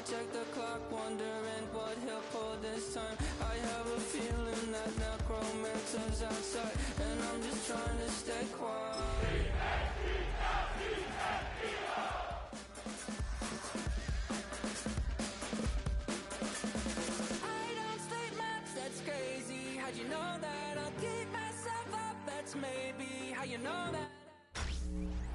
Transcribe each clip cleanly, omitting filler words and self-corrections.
I check the clock, wondering what he'll pull this time. I have a feeling that necromancer's outside, and I'm just trying to stay quiet. I don't sleep much, that's crazy. How'd you know that? I'll keep myself up, that's maybe how you know that.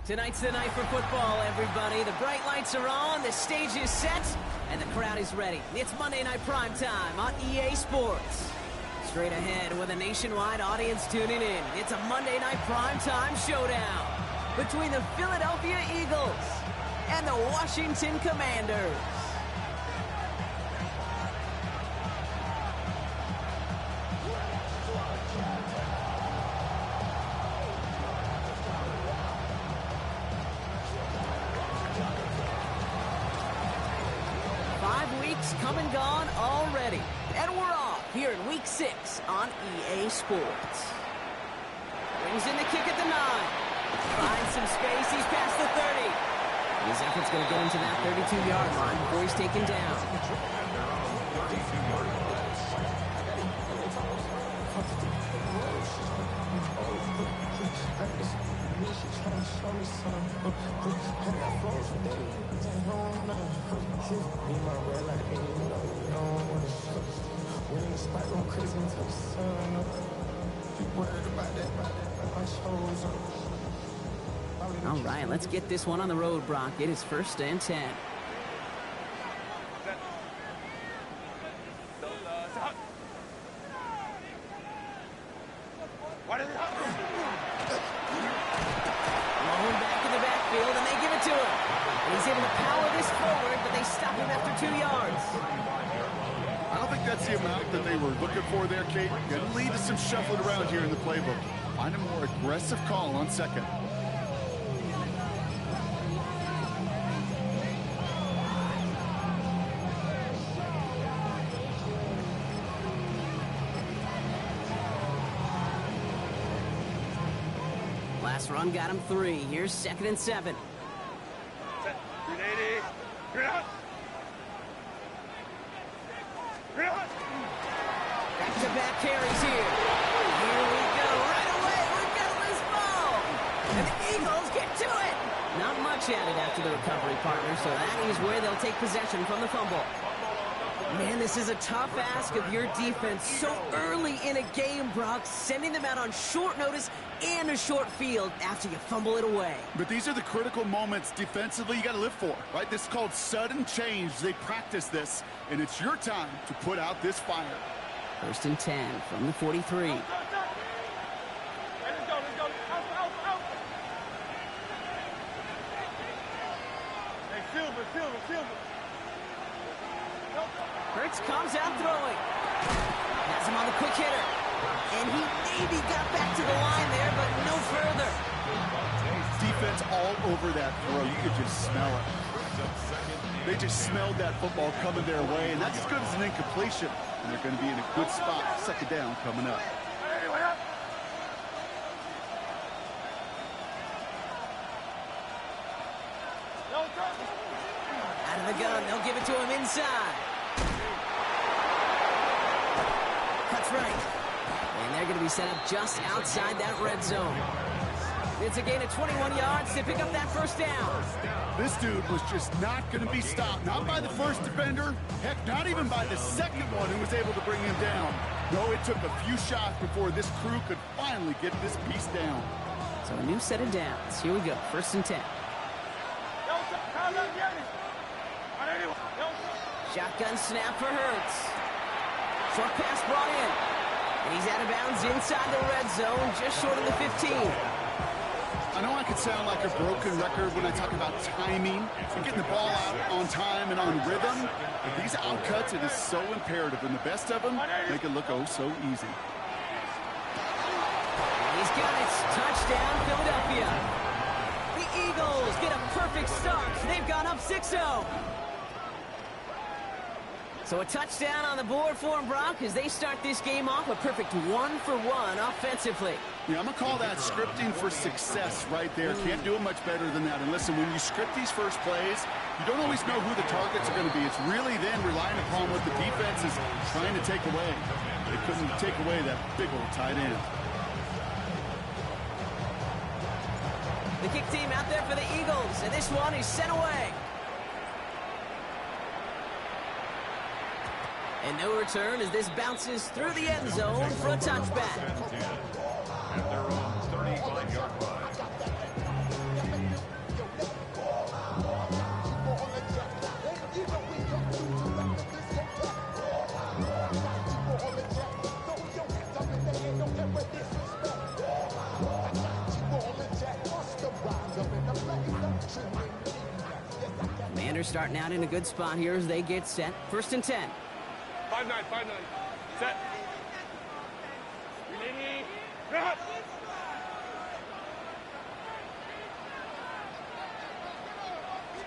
Tonight's the night for football, everybody. The bright lights are on, the stage is set, and the crowd is ready. It's Monday Night Primetime on EA Sports. Straight ahead with a nationwide audience tuning in, it's a Monday Night Primetime showdown between the Philadelphia Eagles and the Washington Commanders. 5 weeks come and gone already. And we're off here in Week 6 on EA Sports. Brings in the kick at the 9. Finds some space, he's past the 30. His effort's going to get him to that 32-yard line before he's taken down. All right, let's get this one on the road, Brock. It is 1st and 10. Back in the backfield, and they give it to him. And he's able to power this forward, but they stop him after 2 yards. I don't think that's the amount that they were looking for there, Kate. Going to lead to some shuffling around here in the playbook. Find a more aggressive call on second. Last run got him 3. Here's 2nd and 7. Back-to-back carries here. Here we go. Right away, we've got a loose ball. And the Eagles get to it. Not much added after the recovery, partner, so that is where they'll take possession from the fumble. Man, this is a tough ask of your defense so early in a game, Brock, sending them out on short notice and a short field after you fumble it away. But these are the critical moments defensively you got to live for, right? This is called sudden change. They practice this, and it's your time to put out this fire. 1st and 10 from the 43. Hurts comes out throwing. Has him on the quick hitter. And he maybe got back to the line there, but no further. Defense all over that throw. You could just smell it. They just smelled that football coming their way, and that's as good as an incompletion. And they're going to be in a good spot. 2nd down coming up. Out of the gun, they'll give it to him inside. Cuts right. And they're going to be set up just outside that red zone. It's a gain of 21 yards to pick up that 1st down. This dude was just not going to be stopped. Not by the first defender. Heck, not even by the second one who was able to bring him down. No, it took a few shots before this crew could finally get this piece down. So a new set of downs. Here we go. 1st and 10. Shotgun snap for Hurts. Short pass brought in. And he's out of bounds inside the red zone, just short of the 15. I know I could sound like a broken record when I talk about timing and getting the ball out on time and on rhythm. But these outcuts, it is so imperative. And the best of them make it look oh so easy. He's got it. Touchdown, Philadelphia. The Eagles get a perfect start. They've gone up 6-0. So a touchdown on the board for them, Brock, as they start this game off a perfect 1-for-1 offensively. Yeah, I'm going to call that scripting for success right there. Can't do it much better than that. And listen, when you script these first plays, You don't always know who the targets are going to be. It's really then relying upon what the defense is trying to take away. They couldn't take away that big old tight end. The kick team out there for the Eagles, and this one is sent away. And no return as this bounces through the end zone for a touchback. At their own 35-yard line. Commanders starting out in a good spot here as they get set. 1st and 10. 5-9, 5-9. Set.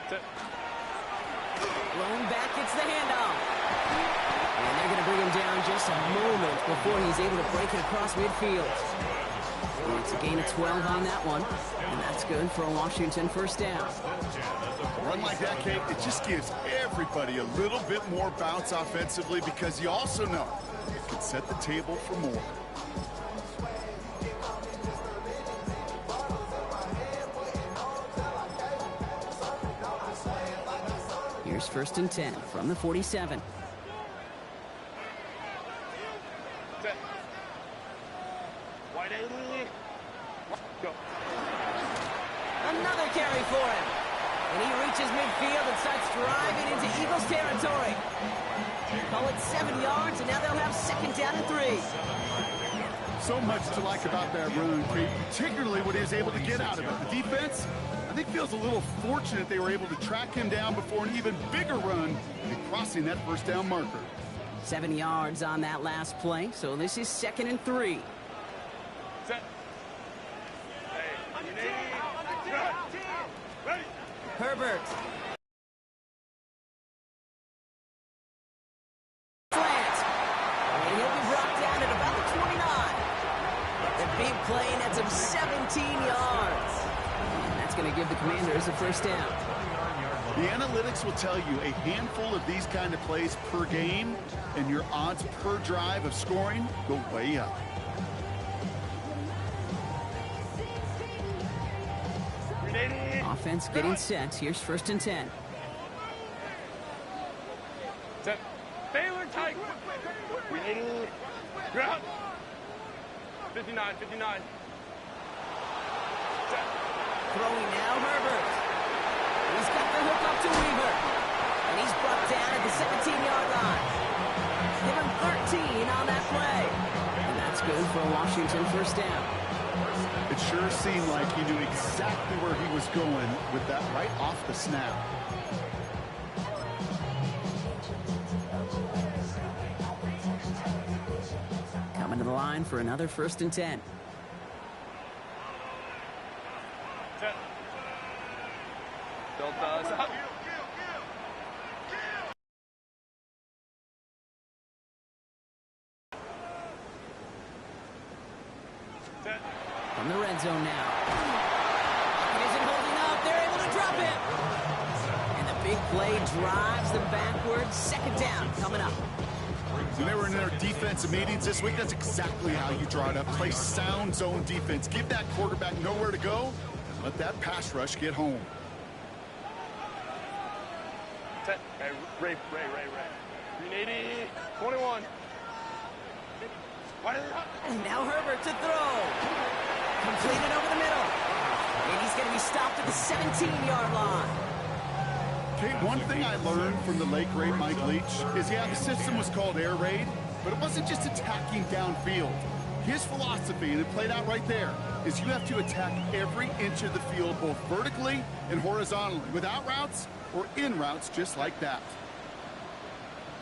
Set. Rolling back, gets the handoff. And they're going to bring him down just a moment before he's able to break it across midfield. And it's a gain of 12 on that one. And that's good for a Washington 1st down. A run like that, Kate, it just gives everybody a little bit more bounce offensively because you also know it can set the table for more. Here's 1st and 10 from the 47. Set. Wide A. Go. Another carry for him. And he reaches midfield and starts driving into Eagles territory. Call it 7 yards, and now they'll have 2nd down and 3. So much to like about that run, Kate, particularly what he was able to get out of it. The defense, I think, feels a little fortunate they were able to track him down before an even bigger run and crossing that 1st down marker. 7 yards on that last play, so this is 2nd and 3. Set. Ready. Herbert. Plant. And he'll be brought down at about the 29. The big play nets him 17 yards. And that's going to give the Commanders a 1st down. The analytics will tell you a handful of these kind of plays per game, and your odds per drive of scoring go way up. Offense getting set. Here's 1st and 10. Set. Baylor tight. Ground. 59, 59. Set. Throwing now, Herbert. He's got the hook up to Weaver. And he's brought down at the 17-yard line. Give him 13 on that play. And that's good for a Washington 1st down. It sure seemed like he knew exactly where he was going with that right off the snap. Coming to the line for another 1st and 10. Set. Delta. Stop. Set. From the red zone now. He isn't holding up. They're able to drop him. And the big play drives them backwards. 2nd down coming up. When they were in their defensive meetings this week, that's exactly how you draw it up. Play sound zone defense. Give that quarterback nowhere to go. Let that pass rush get home. Set. Hey, Ray. 380. 21. And now Herbert to throw. Completed over the middle. And he's going to be stopped at the 17-yard line. Okay, one thing I learned from the late great Mike Leach is, yeah, the system was called air raid, but it wasn't just attacking downfield. His philosophy, and it played out right there, is you have to attack every inch of the field, both vertically and horizontally, without routes or in routes just like that.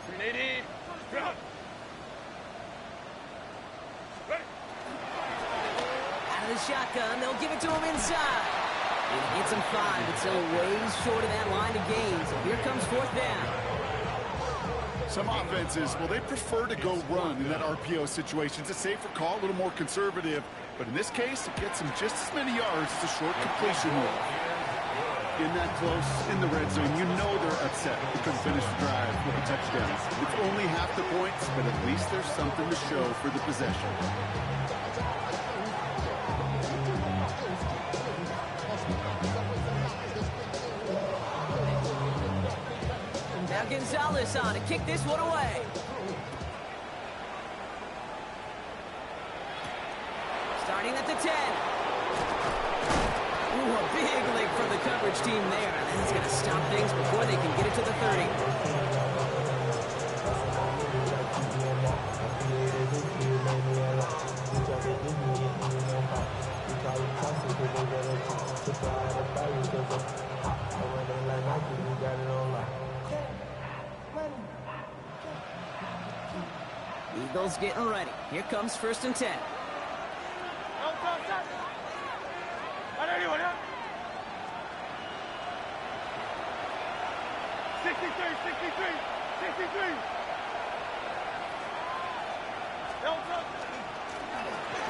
380. Ground. Out of the shotgun, they'll give it to him inside. And he gets him 5, but still a ways short of that line of gain. So here comes 4th down. Some offenses, well, they prefer to go run in that RPO situation. It's a safer call, a little more conservative. But in this case, it gets him just as many yards as a short completion will. in that close in the red zone, you know they're upset. They couldn't finish the drive with a touchdown. It's only half the points, but at least there's something to show for the possession. Now Gonzalez on to kick this one away. Starting at the 10. Ooh, a big leap from the coverage team there. And that's going to stop things before they can get it to the 30. Eagles getting ready. Here comes 1st and 10. 63.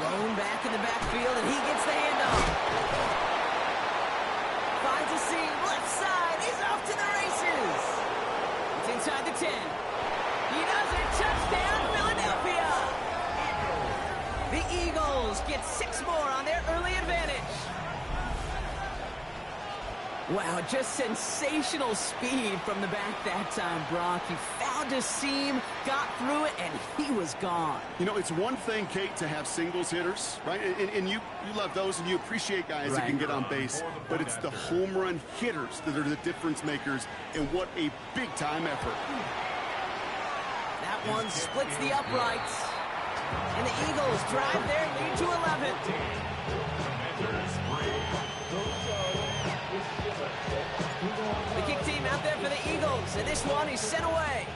Lone back in the backfield, and he gets the handoff. Finds a seam, left side. He's off to the races. It's inside the 10. He does it. Touchdown, Philadelphia. The Eagles get 6 more on their early advantage. Wow, just sensational speed from the back that time, Brock. He found a seam, got through it, and he was gone. You know, it's one thing, Kate, to have singles hitters, right? And you love those, and you appreciate guys that can get on base. But it's the home run hitters that are the difference makers, and what a big-time effort. That one splits the uprights. And the Eagles drive their lead to 11. The kick team out there for the Eagles, and this one is sent away.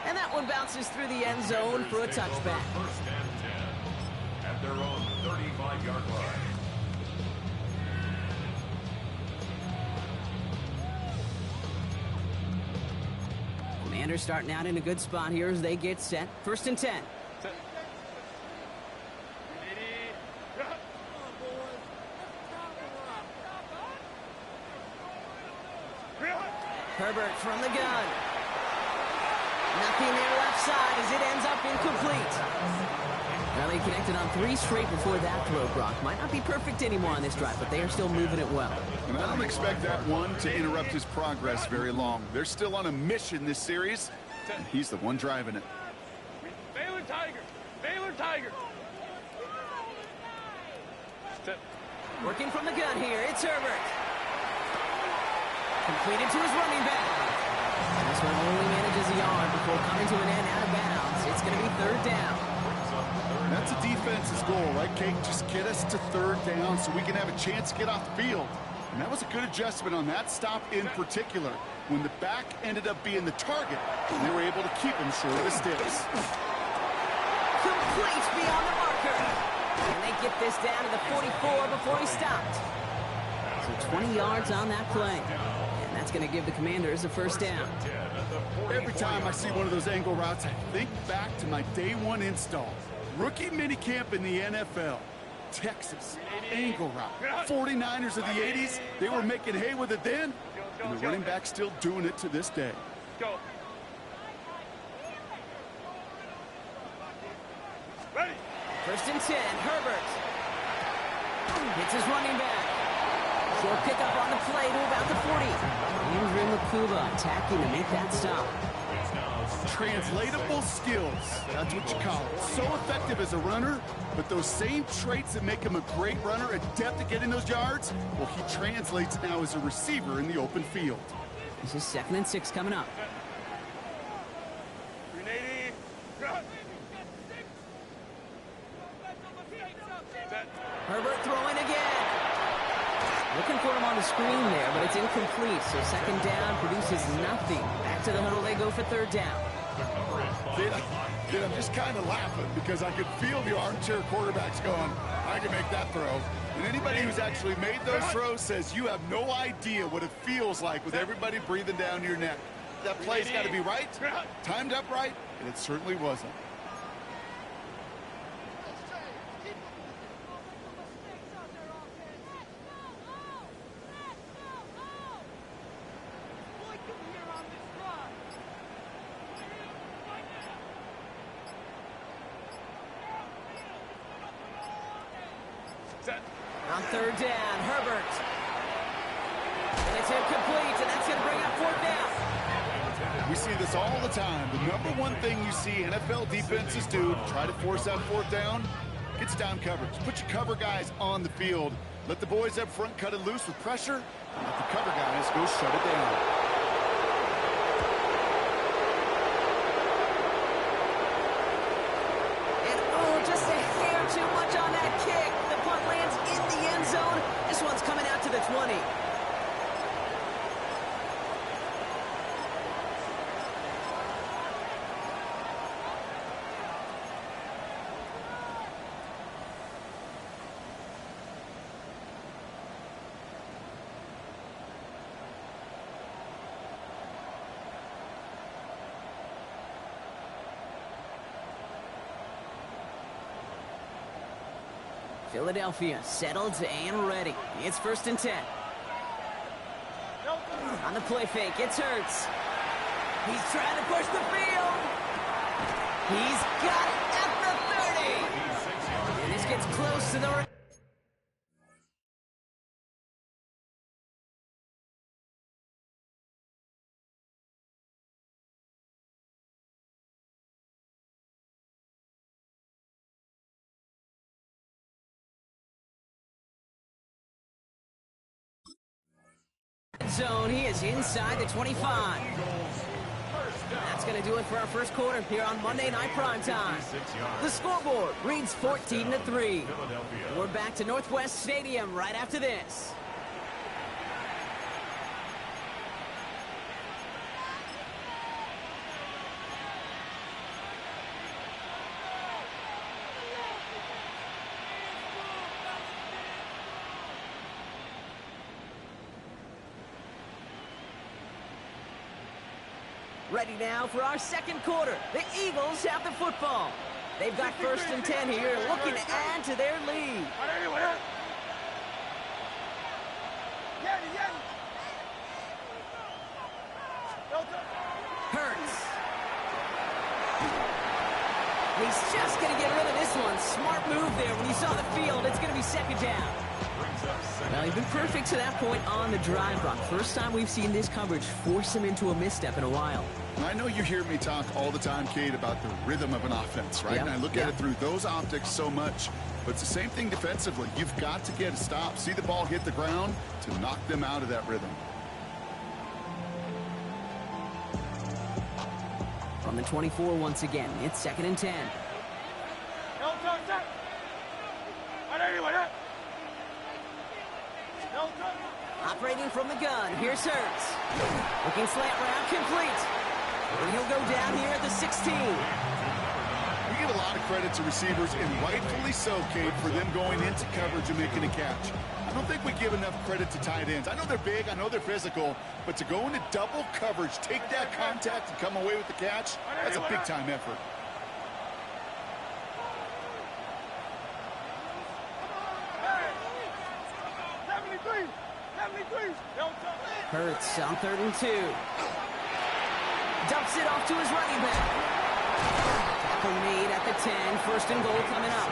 And that one bounces through the end zone for a touchback. 1st and 10 at their own 35-yard line. Commanders starting out in a good spot here as they get set. 1st and 10. Herbert from the gun. Nothing there left side as it ends up incomplete. Well, they connected on 3 straight before that throw, Brock. Might not be perfect anymore on this drive, but they are still moving it well. And I don't expect that one to interrupt his progress very long. They're still on a mission this series, and he's the one driving it. Baylor Tiger. Baylor Tiger. Working from the gun here, it's Herbert. Completed to his running back. This one only manages a yard before coming to an end out of bounds. It's going to be 3rd down. That's a defense's goal, right, Kate? Just get us to 3rd down so we can have a chance to get off the field. And that was a good adjustment on that stop in particular. When the back ended up being the target, they were able to keep him short of the sticks. Complete beyond the marker. And they get this down to the 44 before he stopped. So 20 yards on that play. And that's going to give the Commanders a 1st down. Every time I see one of those angle routes, I think back to my day 1 install. Rookie minicamp in the NFL. Texas, angle route. 49ers of the 80s, they were making hay with it then, and the running back's still doing it to this day. Go. Ready. 1st and 10, Herbert. Hits his running back. Short pickup on the play to about the 40. Andrew Makuba attacking to make that stop. Translatable skills, that's what you call it. So effective as a runner, but those same traits that make him a great runner, adept at getting those yards, well, he translates now as a receiver in the open field. This is 2nd and 6 coming up. 380. Herbert throwing again. Looking for him on the screen there, but it's incomplete. So 2nd down produces nothing. Back to the huddle they go for 3rd down. I'm just kind of laughing because I could feel the armchair quarterbacks going, I can make that throw. And anybody who's actually made those throws says you have no idea what it feels like with everybody breathing down your neck. That play's got to be right, timed up right, and it certainly wasn't. Set. On third down, Herbert. And it's incomplete, and that's going to bring up fourth down. We see this all the time. The number one thing you see NFL defenses do to try to force that fourth down, gets down coverage. Put your cover guys on the field. Let the boys up front cut it loose with pressure. And let the cover guys go shut it down. And oh, just a hair too much on that kick. The punt lands in the end zone. This one's coming out to the 20. Philadelphia settled and ready. It's 1st and 10. On the play fake, it's Hurts. He's trying to push the field. He's got it at the 30. And this gets close to the... zone. He is inside the 25. That's going to do it for our first quarter here on Monday Night Primetime. The scoreboard reads 14-3. We're back to Northwest Stadium right after this. Ready now for our second quarter. The Eagles have the football. They've got 1st and 10 here, looking to add to their lead. Hurts. He's just going to get rid of this one. Smart move there. When you saw the field, it's going to be 2nd down. Well, he's been perfect to that point on the drive, Brock. First time we've seen this coverage force him into a misstep in a while. I know you hear me talk all the time, Kate, about the rhythm of an offense, right? And I look at it through those optics so much. But it's the same thing defensively. You've got to get a stop, see the ball hit the ground to knock them out of that rhythm. From the 24 once again, it's 2nd and 10. Operating from the gun, here's Hurts. Looking slant route, complete. And he'll go down here at the 16. We give a lot of credit to receivers, and rightfully so, Kate, for them going into coverage and making a catch. I don't think we give enough credit to tight ends. I know they're big, I know they're physical, but to go into double coverage, take that contact, and come away with the catch, that's a big-time effort. Hurts on 3rd and 2. Dumps it off to his running back. Tackle made at the 10. 1st and goal coming up.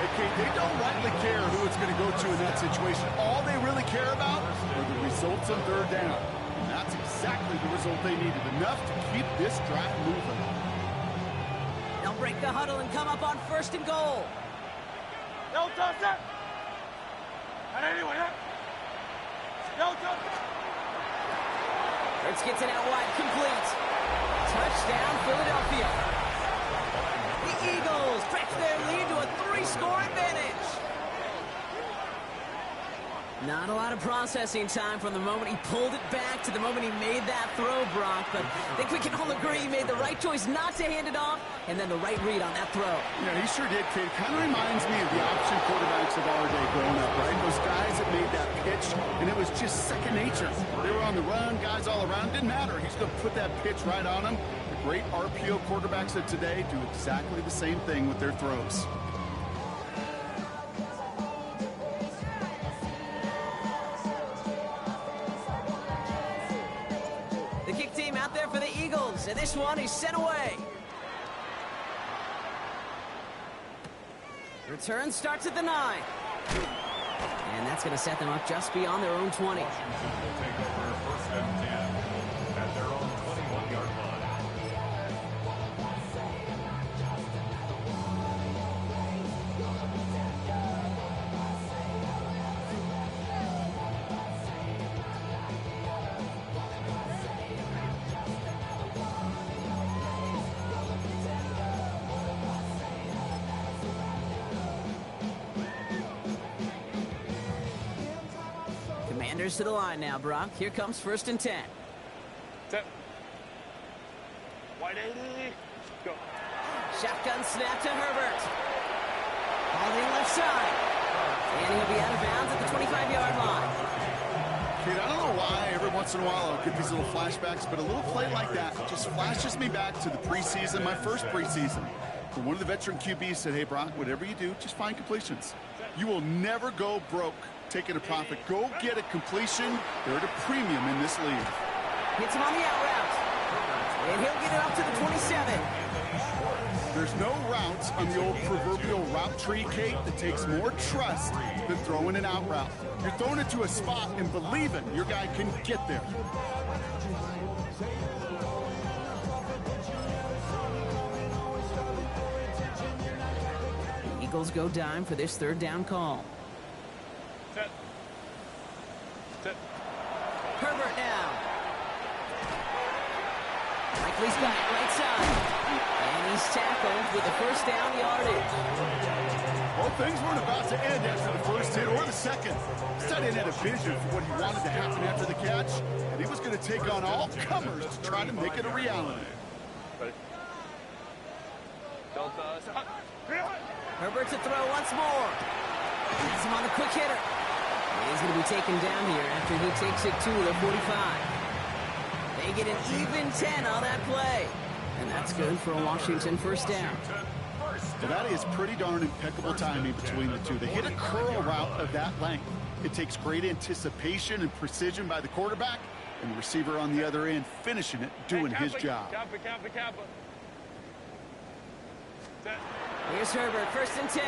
Hey, Kate, they don't rightly care who it's going to go to in that situation. All they really care about are the results on 3rd down. And that's exactly the result they needed. Enough to keep this drive moving. They'll break the huddle and come up on 1st and goal. Hurts gets it out wide, complete. Touchdown, Philadelphia. The Eagles stretch their lead to a 3-score advantage. Not a lot of processing time from the moment he pulled it back to the moment he made that throw, Brock. But I think we can all agree he made the right choice not to hand it off, and then the right read on that throw. Yeah, he sure did, Kate. Kind of reminds me of the option quarterbacks of our day growing up, right? Those guys that made that pitch, and it was just second nature. They were on the run, guys all around. Didn't matter. He's going to put that pitch right on them. The great RPO quarterbacks of today do exactly the same thing with their throws. And this one is sent away. Return starts at the 9. And that's going to set them up just beyond their own 20. Washington will take over first and 10 at their own 21-yard line. Commanders to the line now, Brock. Here comes first and 10. Set. Wide 80. Go. Shotgun snap to Herbert. Holding left side. And he'll be out of bounds at the 25-yard line. Kid, I don't know why every once in a while I'll get these little flashbacks, but a little play like that just flashes me back to the preseason, my first preseason. When one of the veteran QBs said, hey, Brock, whatever you do, just find completions. You will never go broke taking a profit. Go get a completion. They're at a premium in this league. Hits him on the out route. And he'll get it up to the 27. There's no routes on the old proverbial route tree, Kate, that takes more trust than throwing an out route. You're throwing it to a spot and believing your guy can get there. The Eagles go dime for this third down call. Set. Set. Herbert now. Likely's got it right side. And he's tackled with the first down yardage. Well, things weren't about to end after the first hit or the second. Tight end had a vision for what he wanted to happen after the catch, and he was going to take on all comers to try to make it a reality. Ready. Delta. Stop. Herbert to throw once more. Has him on the quick hitter. He's going to be taken down here after he takes it to the 45. They get an even 10 on that play. And that's good for a Washington first down. Well, that is pretty darn impeccable timing between the two. They hit a curl route of that length. It takes great anticipation and precision by the quarterback, and the receiver on the other end finishing it, doing his job. Kappa. Set. Here's Herbert, first and 10.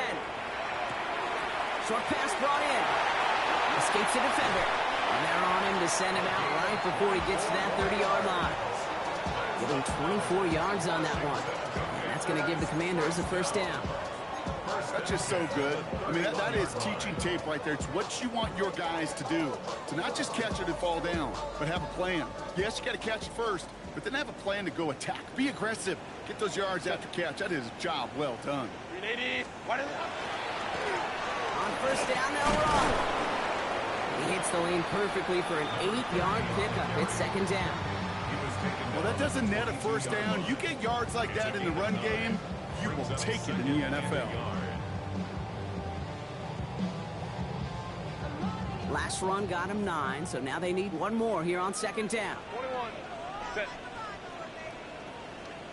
Short pass brought in. Escapes the defender. And they're on him to send him out right before he gets to that 30-yard line. Give him 24 yards on that one. And that's going to give the Commanders a first down. That's just so good. I mean, that is teaching tape right there. It's what you want your guys to do. To not just catch it and fall down, but have a plan. Yes, you got to catch it first, but then have a plan to go attack. Be aggressive. Get those yards after catch. That is a job well done. 380. Wide it up. On first down, they'll run. He hits the lane perfectly for an 8-yard pickup. It's second down. Well, that doesn't net a first down. You get yards like that in the run game, you will take it in the NFL. Last run got him 9, so now they need one more here on second down. 21. Set.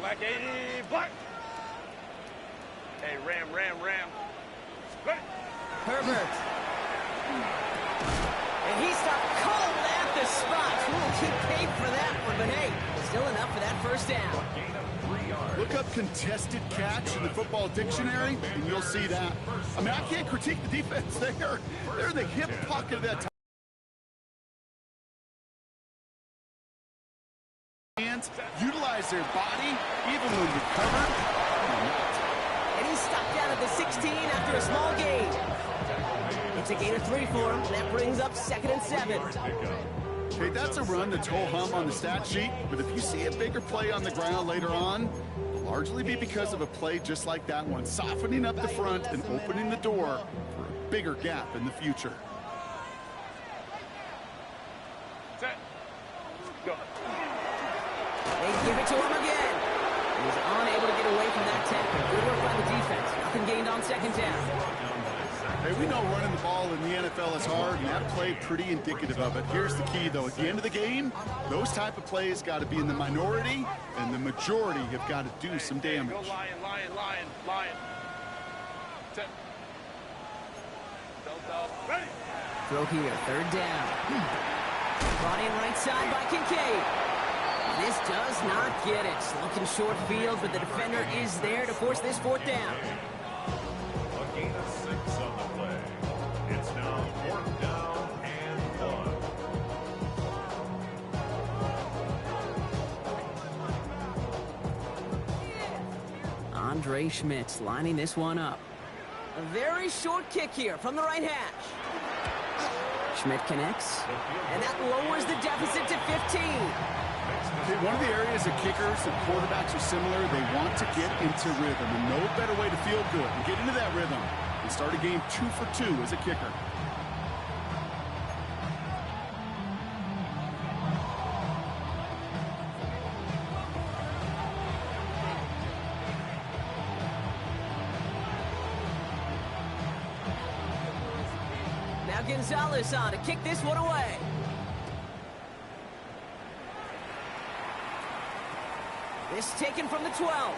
Black 80. Black. Hey, ram. Ready. Herbert. And he stopped cold at the spot. We'll keep paid for that one, but hey, still enough for that first down. Look up contested catch in the football dictionary, and you'll see that. I mean, I can't critique the defense there. They're in the hip pocket of that hands, utilize their body, even when recovered. And he's stopped down at the 16 after a small gain. It's a gain of 3 for him. That brings up second and 7. Okay, that's a run that's ho-hum on the stat sheet, but if you see a bigger play on the ground later on, it'll largely be because of a play just like that one, softening up the front and opening the door for a bigger gap in the future. Set. Go. They give it to him again. He's unable to get away from that tackle. Good work by the defense. Nothing gained on second down. Hey, we know running the ball in the NFL is hard, and that play pretty indicative of it. Here's the key, though. At the end of the game, those type of plays got to be in the minority, and the majority have got to do some damage. Go lion. Set. Delta. Ready. Throw here, third down. Brought in right side by Kincaid. This does not get it. Looking short field, but the defender is there to force this fourth down. A gain of 6 on the play. Andre Schmitz lining this one up. A very short kick here from the right hash. Schmidt connects, and that lowers the deficit to 15. One of the areas that kickers and quarterbacks are similar, they want to get into rhythm, and no better way to feel good and get into that rhythm and start a game 2 for 2 as a kicker. Now Gonzalez on to kick this one away. This taken from the 12.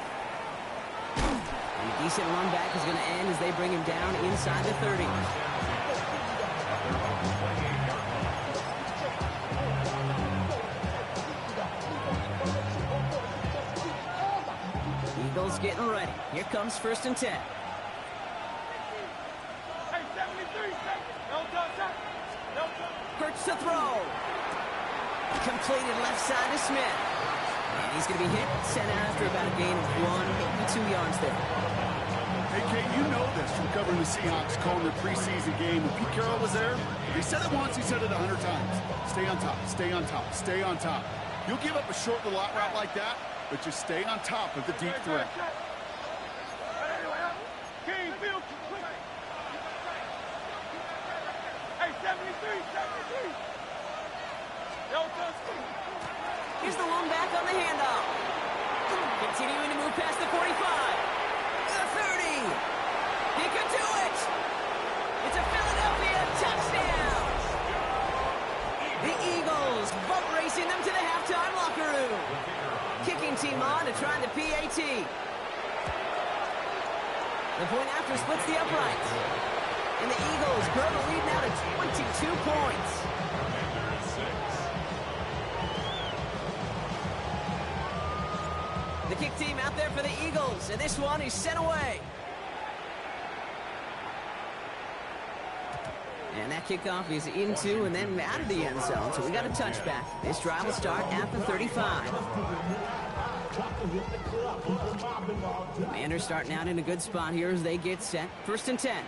And a decent run back is going to end as they bring him down inside the 30. Eagles getting ready. Here comes 1st and 10. Hey, 73 seconds. No touch. No touch. Hurts to throw. Completed left side to Smith. And he's going to be hit, sent after about a gain of 1, maybe 2 yards there. Hey, Kate, you know this from covering the Seahawks, calling their preseason game. When Pete Carroll was there, he said it once, he said it 100 times. Stay on top, stay on top, stay on top. You'll give up a short little out route like that, but just stay on top of the deep threat. King, field quick. Hey, 73. No touch. Here's the lone back on the handoff. Continuing to move past the 45. The 30. He could do it. It's a Philadelphia touchdown. The Eagles boat racing them to the halftime locker room. Kicking team on to try the PAT. The point after splits the uprights. And the Eagles grow the lead now to 22 points. The kick team out there for the Eagles, and this one is sent away. And that kickoff is into and then out of the end zone, so we got a touchback. This drive will start at the 35. Commanders starting out in a good spot here as they get set. 1st and 10.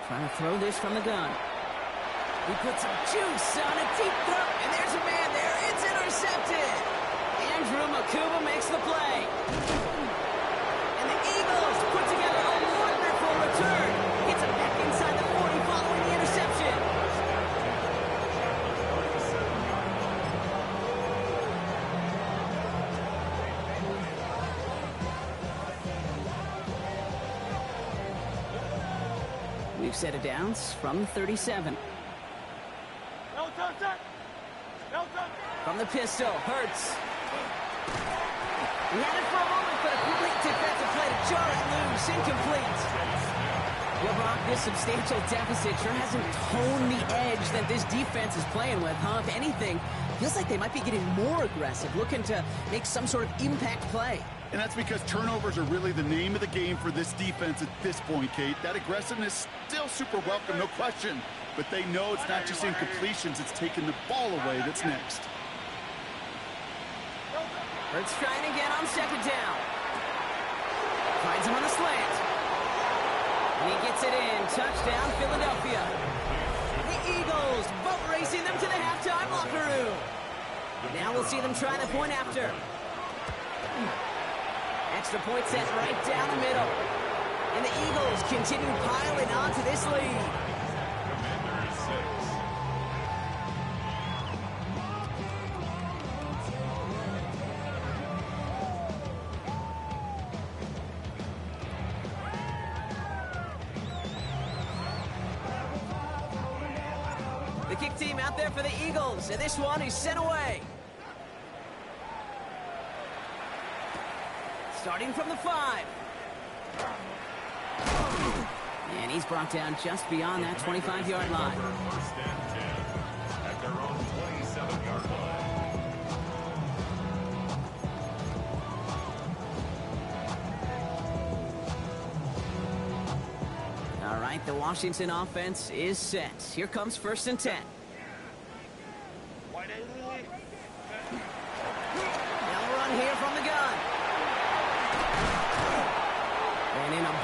Trying to throw this from the gun. He puts some juice on a deep throw, and there's a man there. It's intercepted. Andrew Makuba makes the play. And the Eagles put together a wonderful return. Gets him back inside the 40 following the interception. We've set it down from 37. No touch. From the pistol, Hurts. He had it for a moment, but a complete defensive play to jar it loose, incomplete. Well, Brock, this substantial deficit sure hasn't toned the edge that this defense is playing with, huh? If anything, feels like they might be getting more aggressive, looking to make some sort of impact play. And that's because turnovers are really the name of the game for this defense at this point, Kate. That aggressiveness still super welcome, no question. But they know it's not just incompletions, it's taking the ball away that's next. Hurts trying again on 2nd down. Finds him on the slant. And he gets it in. Touchdown, Philadelphia. The Eagles boat racing them to the halftime locker room. Now we'll see them try the point after. Extra point set right down the middle. And the Eagles continue piling on to this lead. The kick team out there for the Eagles, and this one is sent away. Starting from the 5. And he's brought down just beyond that 25-yard line. First and 10 at their own 27-yard line. All right, the Washington offense is set. Here comes 1st and 10.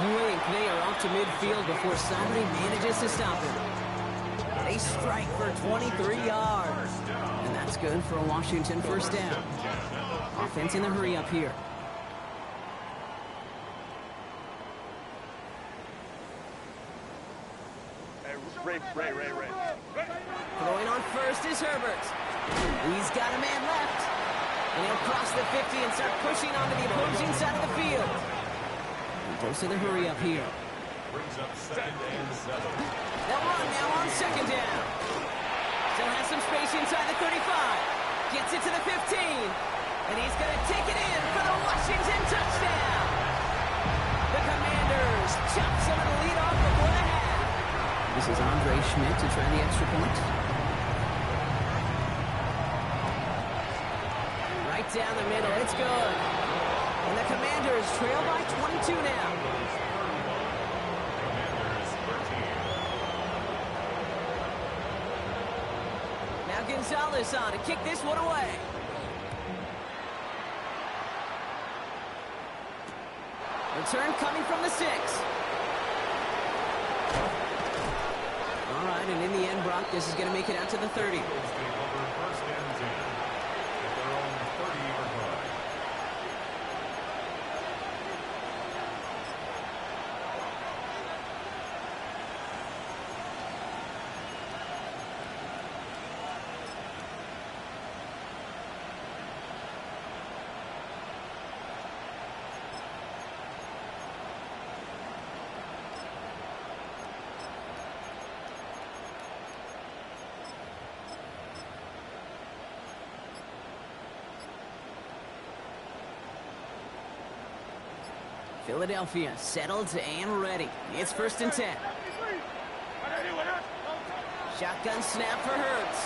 blink, they are off to midfield before somebody manages to stop him. They strike for 23 yards. And that's good for a Washington first down. Offense in the hurry up here. Ray. Throwing on first is Herbert. He's got a man left. And he'll cross the 50 and start pushing onto the opposing side of the field. He goes to the hurry up here. Brings up 2nd and 7. They'll run now on 2nd down. Still has some space inside the 35. Gets it to the 15. And he's going to take it in for the Washington touchdown. The Commanders chop some of the lead off before the half. This is Andre Schmidt to try the extra point. Right down the middle. It's good. And the Commanders trail by 22 now. Now Gonzalez on to kick this one away. Return coming from the 6. All right, and in the end, Brock, this is going to make it out to the 30. 1st and 10 at their own 30-yard line. Philadelphia settled and ready. It's 1st and 10. Shotgun snap for Hurts.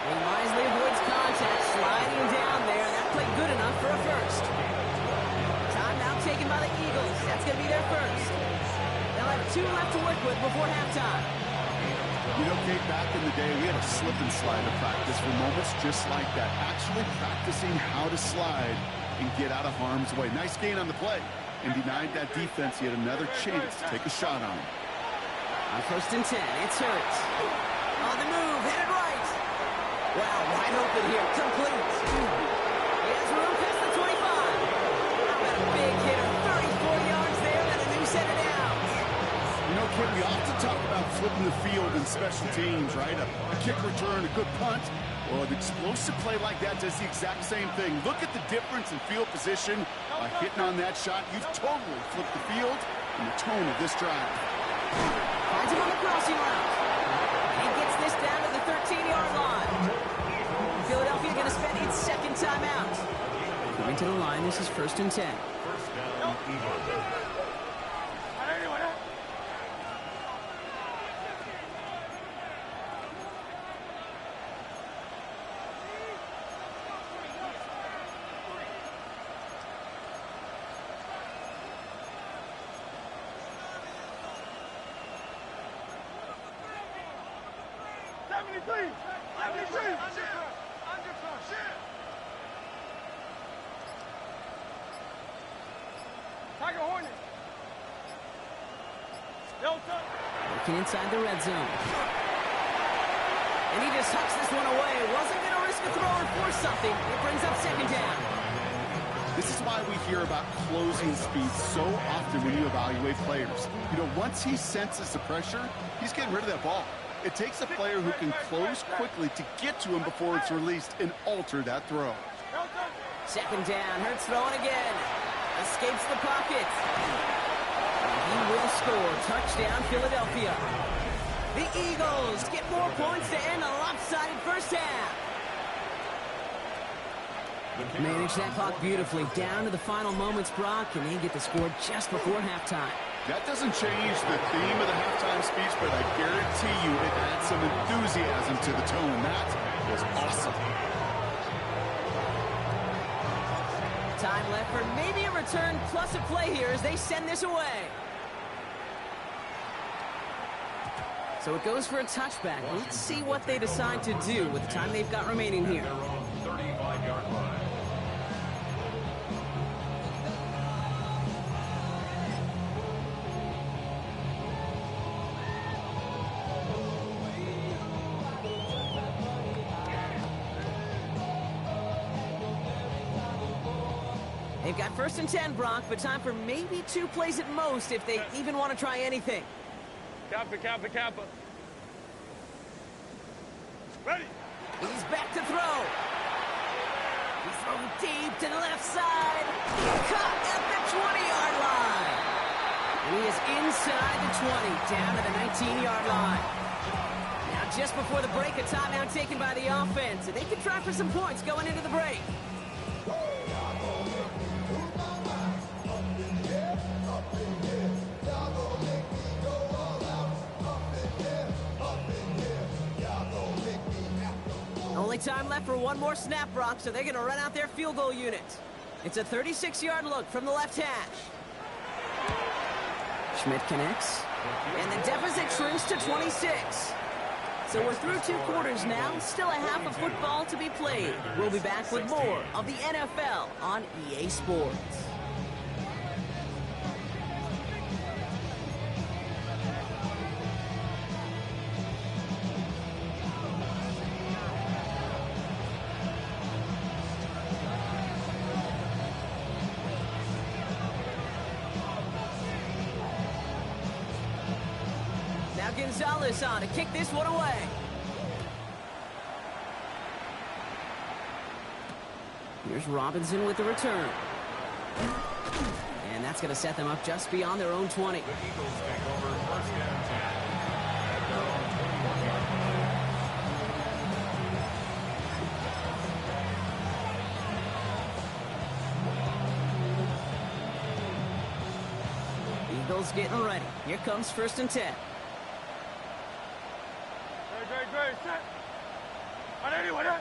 He wisely avoids contact, sliding down there. That played good enough for a first. Timeout taken by the Eagles. That's going to be their first. They'll have 2 left to work with before halftime. You know, Kate, back in the day, we had a slip and slide of practice for moments just like that. Actually practicing how to slide and get out of harm's way. Nice gain on the play. And denied that defense yet another chance to take a shot on him. On 1st and 10, it's Hurts. On the move, headed right. Wow, wide open here, complete. He has room past the 25. How about a big hit of 34 yards there and a new set of downs. You know, Kid, we often talk about flipping the field in special teams, right? A kick return, a good punt. Well, an explosive play like that does the exact same thing. Look at the difference in field position. By hitting on that shot, you've totally flipped the field and the tone of this drive. Finds him on the crossing route. He gets this down to the 13-yard line. Philadelphia going to spend its 2nd timeout. Coming to the line, this is 1st and 10. 1st down, Eagles. 73! Tiger Hornet! Delta! Working inside the red zone. And he just hucks this one away. Wasn't going to risk a throw or force something. It brings up 2nd down. This is why we hear about closing speed so often when you evaluate players. You know, once he senses the pressure, he's getting rid of that ball. It takes a player who can close quickly to get to him before it's released and alter that throw. 2nd down. Hurts throwing again. Escapes the pocket. He will score. Touchdown, Philadelphia. The Eagles get more points to end a lopsided first half. Manage that clock beautifully. Down to the final moments, Brock, and they get the score just before halftime. That doesn't change the theme of the halftime speech, but I guarantee you it adds some enthusiasm to the tone. That was awesome. Time left for maybe a return plus a play here as they send this away. So it goes for a touchback. Let's see what they decide to do with the time they've got remaining here. 35-yard line. They've got 1st and 10, Brock, but time for maybe 2 plays at most if they even want to try anything. Kappa, Kappa, Kappa. Ready. He's back to throw. He's throwing deep to the left side. Caught at the 20-yard line. And he is inside the 20, down to the 19-yard line. Now, just before the break, a timeout taken by the offense. And they can try for some points going into the break. Only time left for one more snap, Brock, so they're going to run out their field goal unit. It's a 36-yard look from the left hash. Schmidt connects, and the deficit shrinks to 26. So we're through 2 quarters now, still a half of football to be played. We'll be back with more of the NFL on EA Sports. Gonzalez on to kick this one away. Here's Robinson with the return. And that's going to set them up just beyond their own 20. The Eagles take over 1st and 10 at their own 21-yard line. Eagles getting ready. Here comes 1st and 10. Great, set. 180, 180.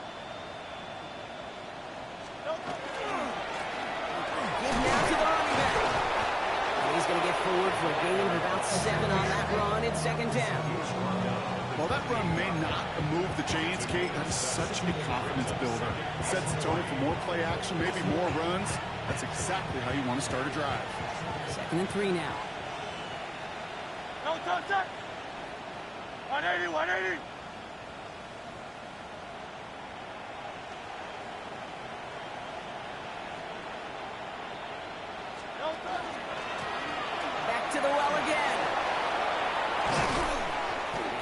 Give now to the running back. And he's going to get forward for a gain of about 7 on that run. It's 2nd down. Well, that run may not move the chains, Kate. That is such a confidence builder. It sets the tone for more play action, maybe more runs. That's exactly how you want to start a drive. 2nd and 3 now. No, set. 180, 180. Back to the well again.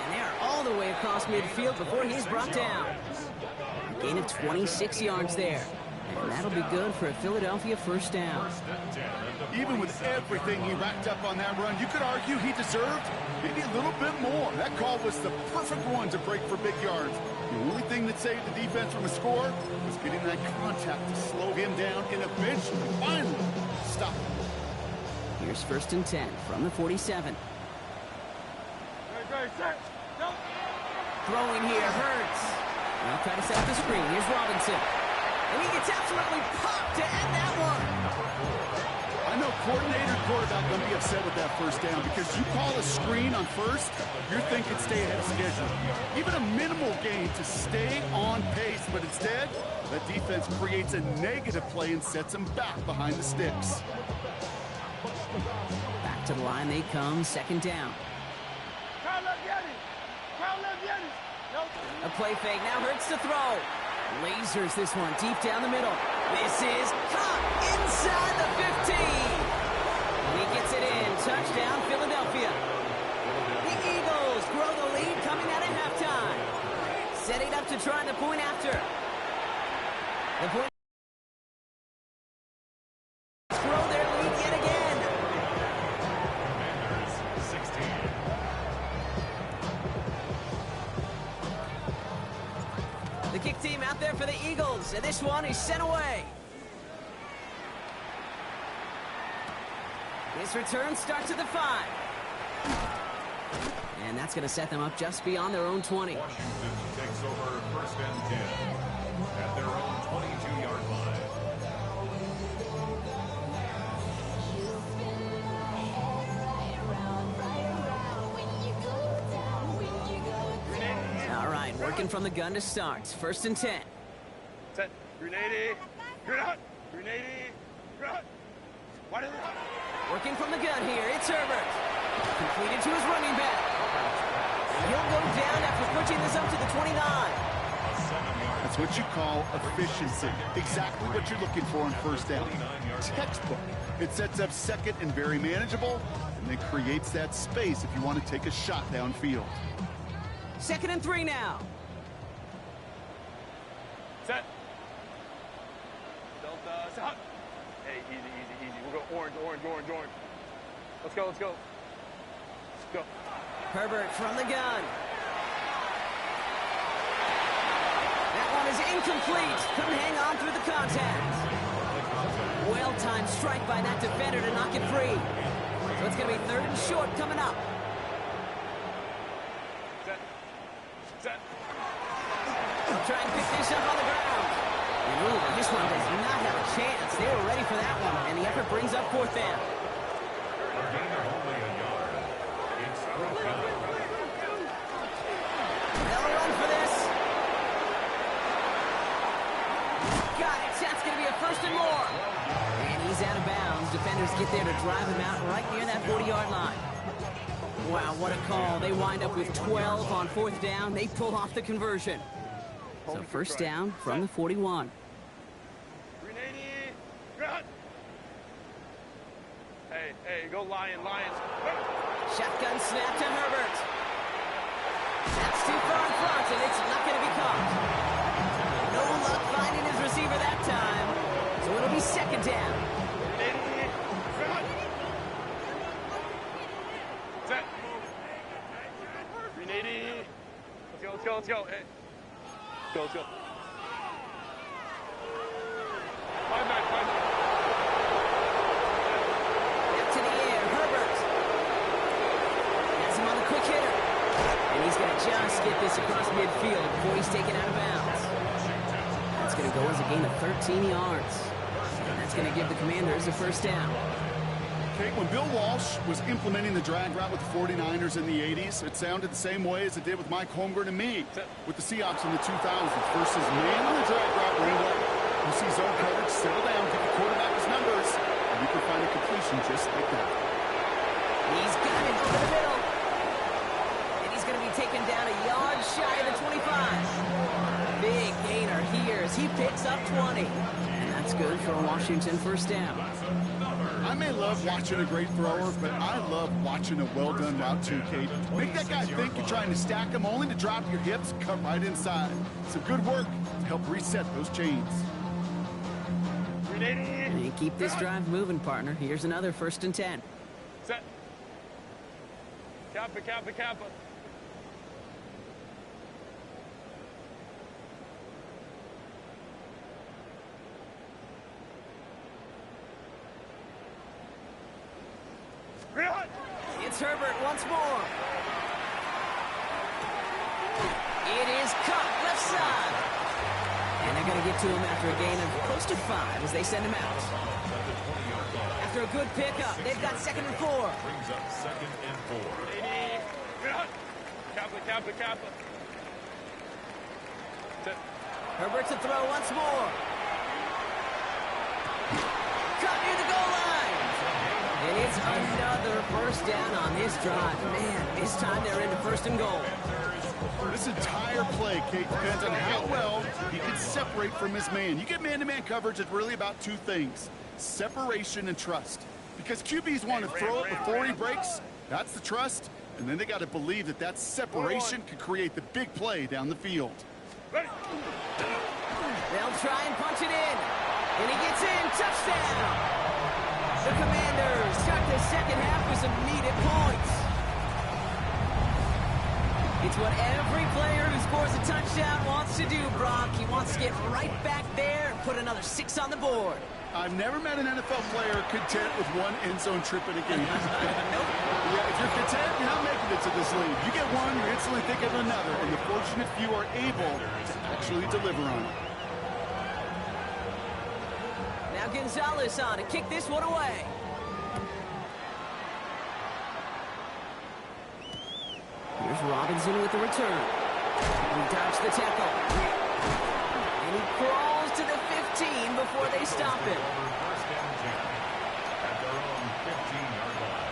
And they're all the way across midfield before he's brought down. A gain of 26 yards there. And that'll be good for a Philadelphia 1st down. Even with everything he racked up on that run, you could argue he deserved maybe a little bit more. That call was the perfect one to break for big yards. The only thing that saved the defense from a score was getting that contact to slow him down and eventually, finally, stop him. Here's 1st and 10 from the 47. Great, set. No. Throwing here hurts. Now try to set up the screen. Here's Robinson. And he gets absolutely popped to end that one. I know coordinator quarterback going to be upset with that 1st down because you call a screen on 1st, you're thinking stay ahead of schedule. Even a minimal gain to stay on pace, but instead, that defense creates a negative play and sets him back behind the sticks. Back to the line they come, 2nd down. A play fake now hurts to throw. Lasers this one deep down the middle. This is caught inside the 15. And he gets it in. Touchdown, Philadelphia. The Eagles grow the lead coming out of halftime. Setting up to try the point after. The point. Grow their lead yet again. Commanders 16. The kick team out there for the Eagles, and this one is sent away. This return starts at the 5. And that's going to set them up just beyond their own 20. Washington takes over 1st and 10 at their own 22-yard line. All right, working from the gun to start. 1st and 10. Set. Grenade. Grenade. Grenade. Grenade. What is it? Working from the gun here, it's Herbert. Completed to his running back. He'll go down after pushing this up to the 29. That's It's what you call efficiency. Exactly what you're looking for on first down. Textbook. It sets up second and very manageable, and then creates that space if you want to take a shot downfield. 2nd and 3 now. Set. Delta, set. Hey, easy, easy, easy. We'll go orange, orange, orange, orange. Let's go, let's go. Let's go. Herbert from the gun. That one is incomplete. Couldn't hang on through the contact. Well-timed strike by that defender to knock it free. So it's going to be 3rd and short coming up. Set. Set. Try and pick this up on the ground. And ooh, this one does not have a chance. They were ready for that one, and the effort brings up 4th down. They'll run for this. Got it. That's going to be a 1st and more. And he's out of bounds. Defenders get there to drive him out right near that 40-yard line. Wow, what a call. They wind up with 12 on 4th down. They pull off the conversion. So 1st down from the 41. 380. Cut. Hey, hey, go Lions. Shotgun snap to Herbert. That's too far in front, and it's not going to be caught. No luck finding his receiver that time. So it'll be 2nd down. 380. Cut. Set. 380. Let's go, let's go. Hey. Let's go. 5-9. Back to the air, Herbert. Has him on the quick hitter. And he's going to just get this across midfield before he's taken out of bounds. That's going to go as a gain of 13 yards. And that's going to give the Commanders a 1st down. Okay, when Bill Walsh was implementing the drag route with the 49ers in the 80s, it sounded the same way as it did with Mike Holmgren and me with the Seahawks in the 2000s. Versus man on the drag route window. You see zone coverage, settle down, give the quarterback his numbers, and you can find a completion just like that. He's got it over the middle. And he's going to be taken down a yard shy of the 25. Big gainer here as he picks up 20. And that's good for a Washington 1st down. I may love watching a great thrower, but I love watching a well-done route too, Kate. Make that guy think you're trying to stack him only to drop your hips, cut right inside. Some good work to help reset those chains. 380. And keep this drive moving, partner. Here's another 1st and 10. Set. Kappa, kappa, kappa. It's Herbert once more. It is caught left side. And they're going to get to him after a gain of close to 5 as they send him out. After a good pickup, they've got 2nd and 4. Brings up 2nd and 4. Kappa, kappa, kappa. Set. Herbert to throw once more. Caught near the goal line. And it's another 1st down on this drive. Man, this time they're into 1st and goal. This entire play, Kate, depends on how well he can separate from his man. You get man-to-man coverage, it's really about 2 things: separation and trust. Because QBs want to throw it before he breaks. That's the trust. And then they got to believe that that separation can create the big play down the field. Ready. They'll try and punch it in. And he gets in. Touchdown. The Commanders start the 2nd half with some needed points. It's what every player who scores a touchdown wants to do, Brock. He wants to get right back there and put another 6 on the board. I've never met an NFL player content with one end zone trip in a game. Yeah, if you're content, you're not making it to this league. You get one, you're instantly thinking of another, and the fortunate few are able to actually deliver on it. Now Gonzalez on to kick this one away. Here's Robinson with the return. He dodged the tackle. And he crawls to the 15 before they stop him. 1st and 10 at their own 15-yard line.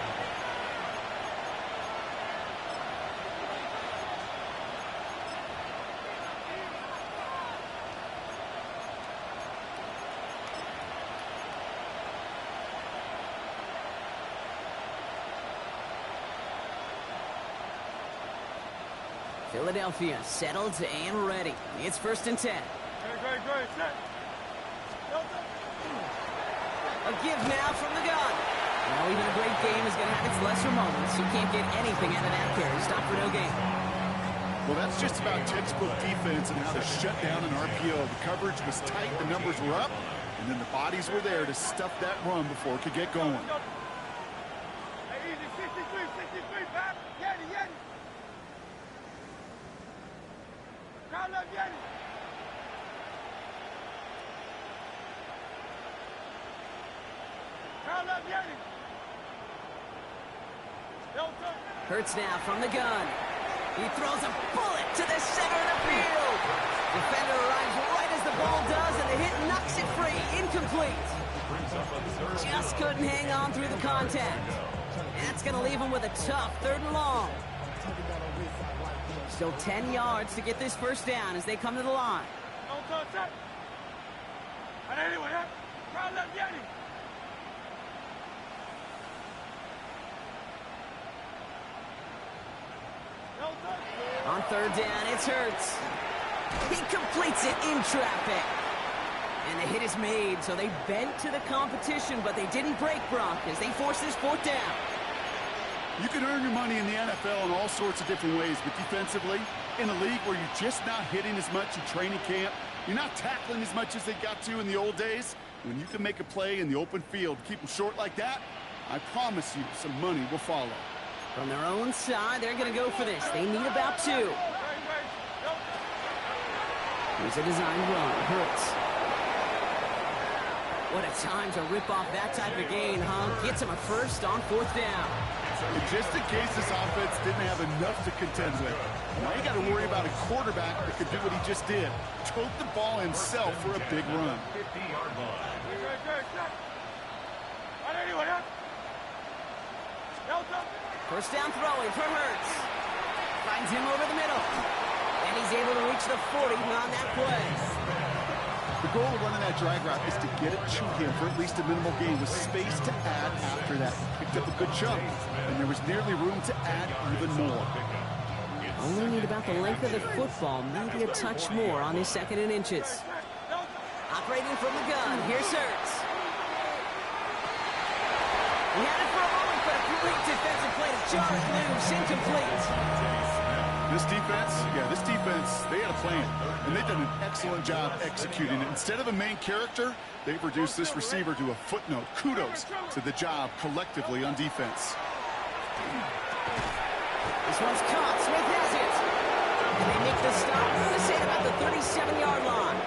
Philadelphia settled and ready. It's 1st and 10. Great, set. A give now from the gun. Now even a great game is going to have its lesser moments. You can't get anything out of that carry. Stop for no gain. Well, that's just about textbook defense and how to shut down an RPO. The coverage was tight, the numbers were up, and then the bodies were there to stuff that run before it could get going. Hey, easy, 63, back. Yeti. Crowd left, Yeti. Crowd left, Yeti. Hurts now from the gun. He throws a bullet to the center of the field. Defender arrives right as the ball does, and the hit knocks it free. Incomplete. Just couldn't hang on through the contact. That's going to leave him with a tough 3rd and long. Still 10 yards to get this 1st down as they come to the line. Crowd left, Yeti. On 3rd down, it's Hurts. He completes it in traffic. And the hit is made, so they bent to the competition, but they didn't break Brock as they force this 4th down. You can earn your money in the NFL in all sorts of different ways, but defensively, in a league where you're just not hitting as much in training camp, you're not tackling as much as they got to in the old days, when you can make a play in the open field, keep them short like that, I promise you some money will follow. From their own side, they're going to go for this. They need about 2. Here's a designed run. Hurts. What a time to rip off that type of gain, huh? Gets him a 1st on 4th down. And just in case this offense didn't have enough to contend with, now you got to worry about a quarterback that could do what he just did. Tote the ball himself for a big run. 50-yard line. First down throwing for Hurts. Finds him over the middle. And he's able to reach the 40 on that play. The goal of running that drag route is to get it to him for at least a minimal gain with space to add after that. Picked up a good chunk, and there was nearly room to add even more. Only need about the length of the football, maybe a touch more on his 2nd and inches. Operating from the gun, here's Hurts. He had it for a moment, but a complete defensive play to jar it loose, incomplete. This defense, they had a plan, and they've done an excellent job executing it. Instead of a main character, they've reduced this receiver to a footnote. Kudos to the job collectively on defense. This one's caught. Smith has it. And they make the stop, I'm going to say, about the 37-yard line.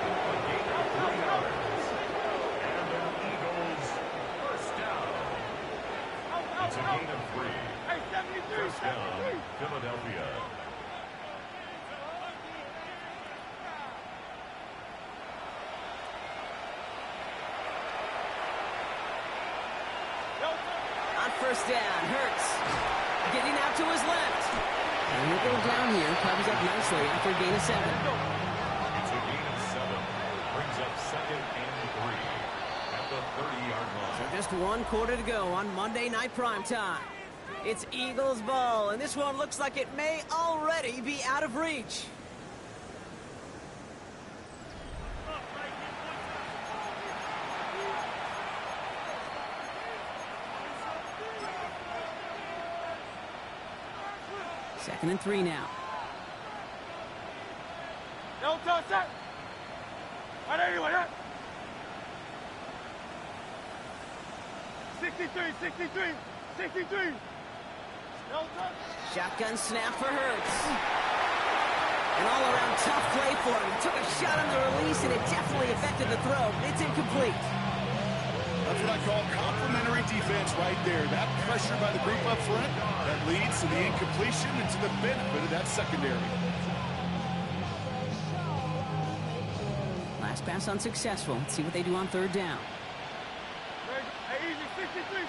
It's a gain of 3. 1st down, Philadelphia. On 1st down, Hurts getting out to his left. And he'll go down here, covers up nicely after a gain of 7. It's a gain of 7. Brings up 2nd and 3 at the 30-yard line. So just 1 quarter to go on Monday Night Primetime. It's Eagles ball, and this one looks like it may already be out of reach. Second and 3 now. No touch that. Right anyway, that. 63. No touch. Shotgun snap for Hurts. An all-around tough play for him. He took a shot on the release, and it definitely affected the throw. It's incomplete. That's what I call complementary defense right there. That pressure by the group up front, that leads to the incompletion and to the benefit of that secondary. Last pass unsuccessful. Let's see what they do on 3rd down. Hey, easy, 63.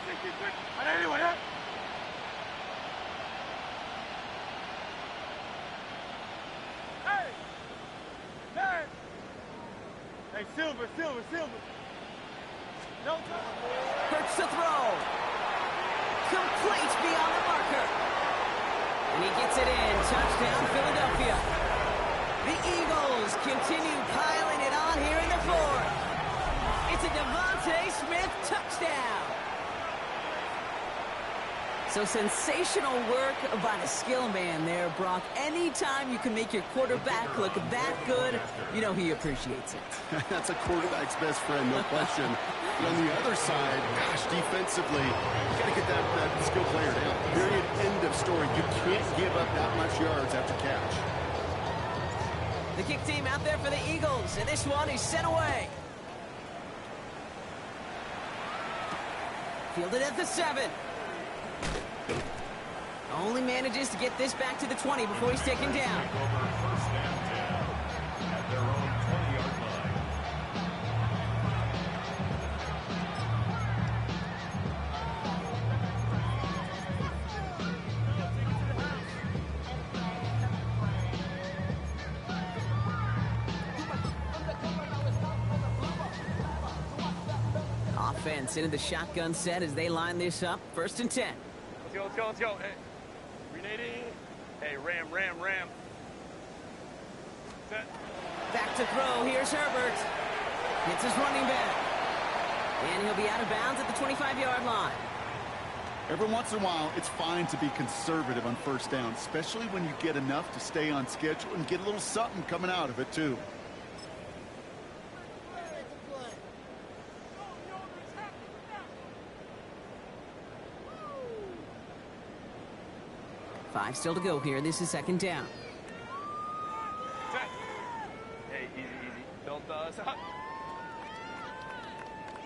Right anyway, that. Hey, Silver. No touch. Hurts to throw. Complete beyond the marker. And he gets it in. Touchdown, Philadelphia. The Eagles continue piling it on here in the fourth. It's a Devontae Smith touchdown. So sensational work by the skill man there, Brock. Anytime you can make your quarterback look that good, you know he appreciates it. That's a quarterback's best friend, no question. But on the other side, gosh, defensively, you got to get that skill player down. Period, end of story. You can't give up that much yards after catch. The kick team out there for the Eagles, and this one is sent away. Fielded at the 7. Only manages to get this back to the 20 before he's taken down. First and 10 at their own 20-yard line. Offense into the shotgun set as they line this up. First and 10. Let's go. Hey, renating. Hey, ram. Set. Back to throw. Here's Herbert. Hits his running back. And he'll be out of bounds at the 25-yard line. Every once in a while, it's fine to be conservative on first down, especially when you get enough to stay on schedule and get a little something coming out of it, too. Five still to go here. This is second down. Set. Hey, easy. Don't stop.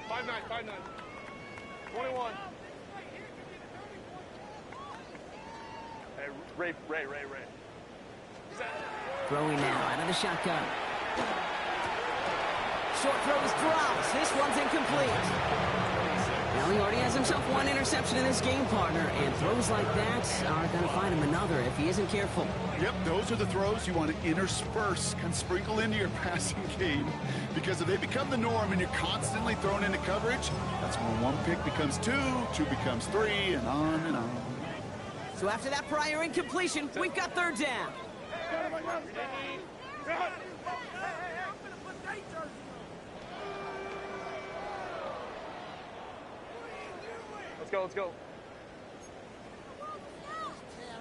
5-9. 21. Hey, Ray. Set. Throwing now out of the shotgun. Short throw is dropped. This one's incomplete. Well, he already has himself one interception in this game, partner, and throws like that are going to find him another if he isn't careful. Yep, those are the throws you want to intersperse, kind of sprinkle into your passing game, because if they become the norm and you're constantly thrown into coverage, that's when one pick becomes two becomes three, and on and on. So after that prior incompletion, we've got third down. Let's go.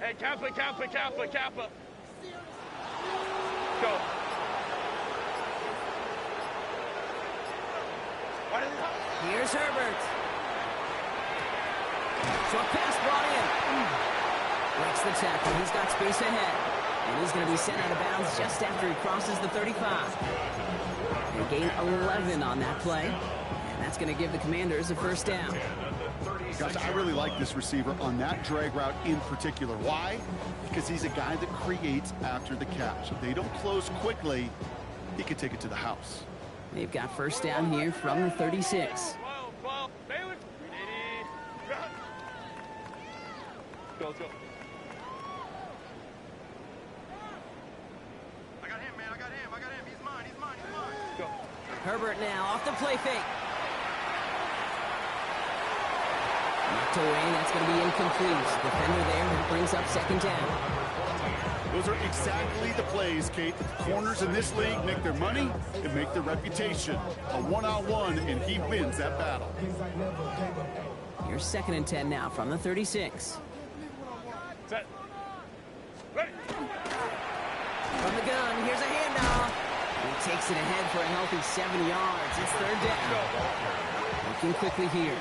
Hey, Kappa. Go. Here's Herbert. Short pass brought in. Breaks the tackle. He's got space ahead. And he's going to be sent out of bounds just after he crosses the 35. They gain 11 on that play. And that's going to give the Commanders a first down. Gosh, I really like this receiver on that drag route in particular. Why? Because he's a guy that creates after the catch. If they don't close quickly, he can take it to the house. They've got first down here from the 36. 12. Bailey. Let's go. I got him, man. He's mine. Go. Herbert now off the play fake. Knocked away, that's going to be incomplete. Defender there that brings up second down. Those are exactly the plays, Kate. Corners in this league make their money and make their reputation. A one-on-one, and he wins that battle. Here's second and 10 now from the 36. Set. Ready. From the gun, here's a handoff. He takes it ahead for a healthy 7 yards. It's third down. Looking quickly here.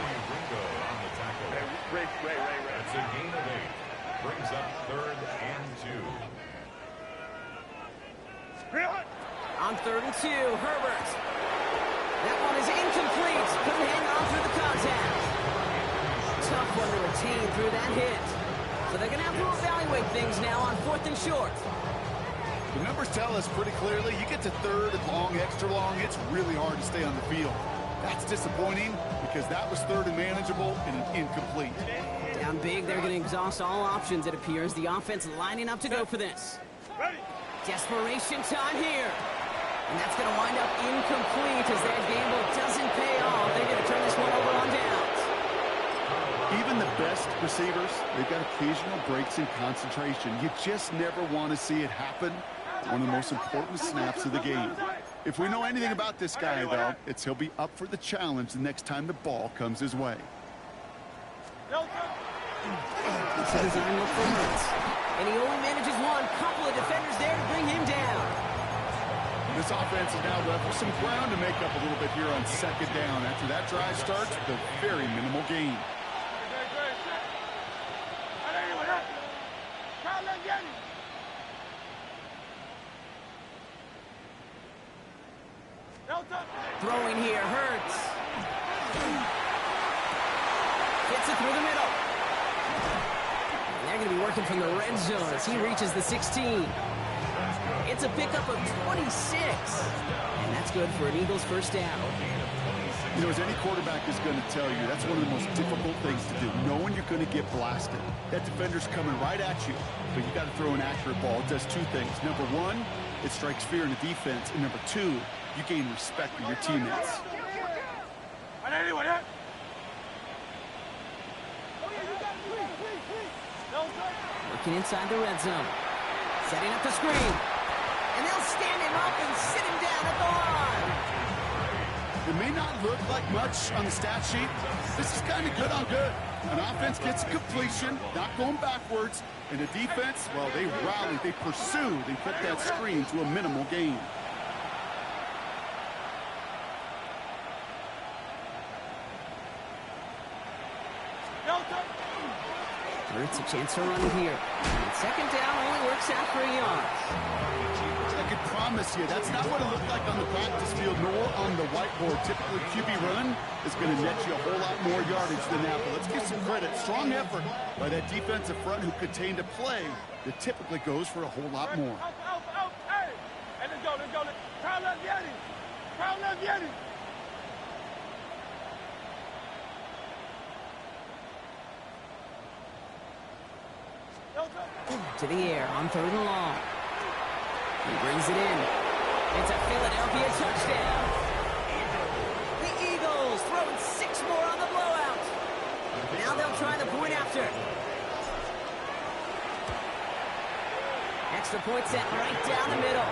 Ray. That's a gain of 8. Brings up 3rd and 2. On 3rd and 2, Herbert. That one is incomplete. Couldn't hang on through the contact. Tough one to retain through that hit. So they're going to have to evaluate things now on 4th and short. The numbers tell us pretty clearly, you get to 3rd and long, extra long, it's really hard to stay on the field. That's disappointing because that was 3rd and manageable and an incomplete. Down big, they're going to exhaust all options, it appears. The offense lining up to go for this. Ready. Desperation time here. And that's going to wind up incomplete as that gamble doesn't pay off. They're going to turn this one over on downs. Even the best receivers, they've got occasional breaks in concentration. You just never want to see it happen. One of the most important snaps of the game. If we know anything about this guy, though, it's he'll be up for the challenge the next time the ball comes his way. It's a design look for Hurts. And he only manages one. Couple of defenders there to bring him down. This offense is now left with some ground to make up a little bit here on second down. After that drive starts with a very minimal gain. Throwing here, Hurts. Gets it through the middle. And they're going to be working from the red zone as he reaches the 16. It's a pickup of 26. And that's good for an Eagles first down. You know, as any quarterback is going to tell you, that's one of the most difficult things to do, knowing you're going to get blasted. That defender's coming right at you, but you got to throw an accurate ball. It does two things. Number one, it strikes fear in the defense. And number two, you gain respect with your teammates. Working inside the red zone. Setting up the screen. And they'll stand him up and sit him down at the line. It may not look like much on the stat sheet. This is kind of good on good. An offense gets a completion, not going backwards. And the defense, well, they rally, they pursue, they put that screen to a minimal gain. Hurts a chance to run here. And second down only works out for yards. I can promise you, that's not what it looked like on the practice field nor on the whiteboard. Typically, QB run is going to net you a whole lot more yardage than that. But let's give some credit. Strong effort by that defensive front who contained a play that typically goes for a whole lot more. Hey, let's go. Crown left Yeti. To the air on third and long. He brings it in. It's a Philadelphia touchdown. The Eagles throwing 6 more on the blowout. Now they'll try the point after. Extra point set right down the middle.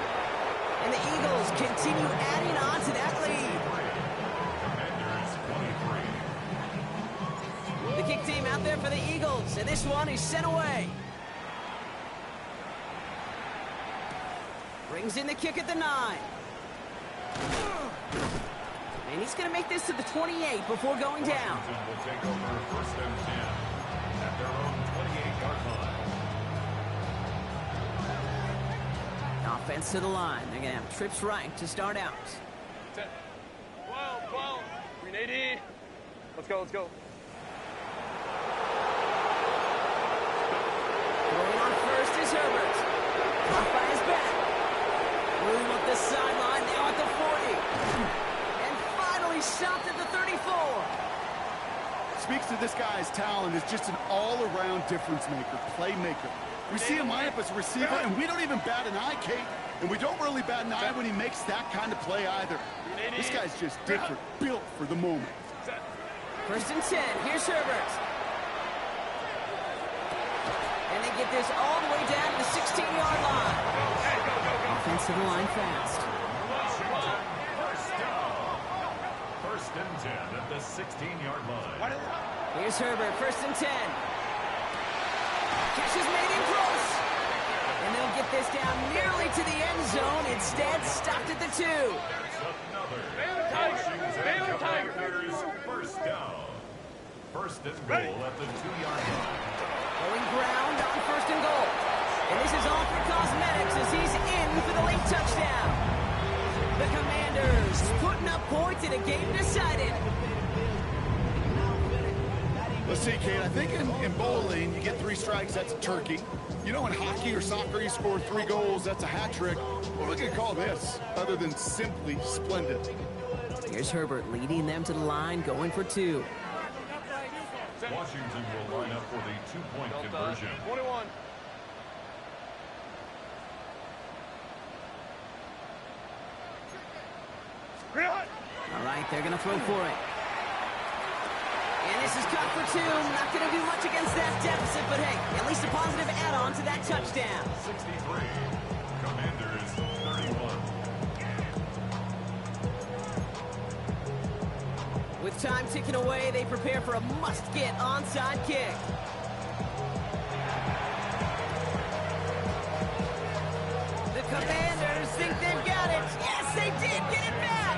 And the Eagles continue adding on to that lead. The kick team out there for the Eagles, and this one is sent away. Brings in the kick at the 9. And he's going to make this to the 28 before going down. Washington will take over first and 10 at their own 28-yard line. Offense to the line. They're going to have trips right to start out. 10, 12, 380. Let's go. Going on first is Herbert. Caught by his back. Room up the sideline, now at the 40. And finally stopped at the 34. Speaks to this guy's talent as just an all-around difference maker, playmaker. We see him line up as a receiver, and we don't even bat an eye, Kate. And we don't really bat an eye when he makes that kind of play either. This guy's just different, built for the moment. First and 10, here's Herbert. And they get this all the way down to the 16-yard line. Offense to the line fast. Washington, first down. First and 10 at the 16-yard line. Here's Herbert, first and 10. Catch is made in close. And they'll get this down nearly to the end zone. Instead, stopped at the 2. Washington Commanders, first down. First and goal at the 2-yard line. Going ground on first and goal. And this is all for cosmetics as he's in for the late touchdown. The Commanders putting up points in a game decided. Let's see, Kate, I think in bowling, you get 3 strikes, that's a turkey. You know, in hockey or soccer, you score 3 goals, that's a hat trick. What are we going to call this, other than simply splendid? Here's Herbert leading them to the line, going for 2. Washington will line up for the 2-point conversion. 21. All right, they're going to throw for it. And this is cut for 2. Not going to do much against that deficit, but hey, at least a positive add-on to that touchdown. 63. Commanders 31. With time ticking away, they prepare for a must-get onside kick. The Commanders think they've got it. Yes, they did get it back.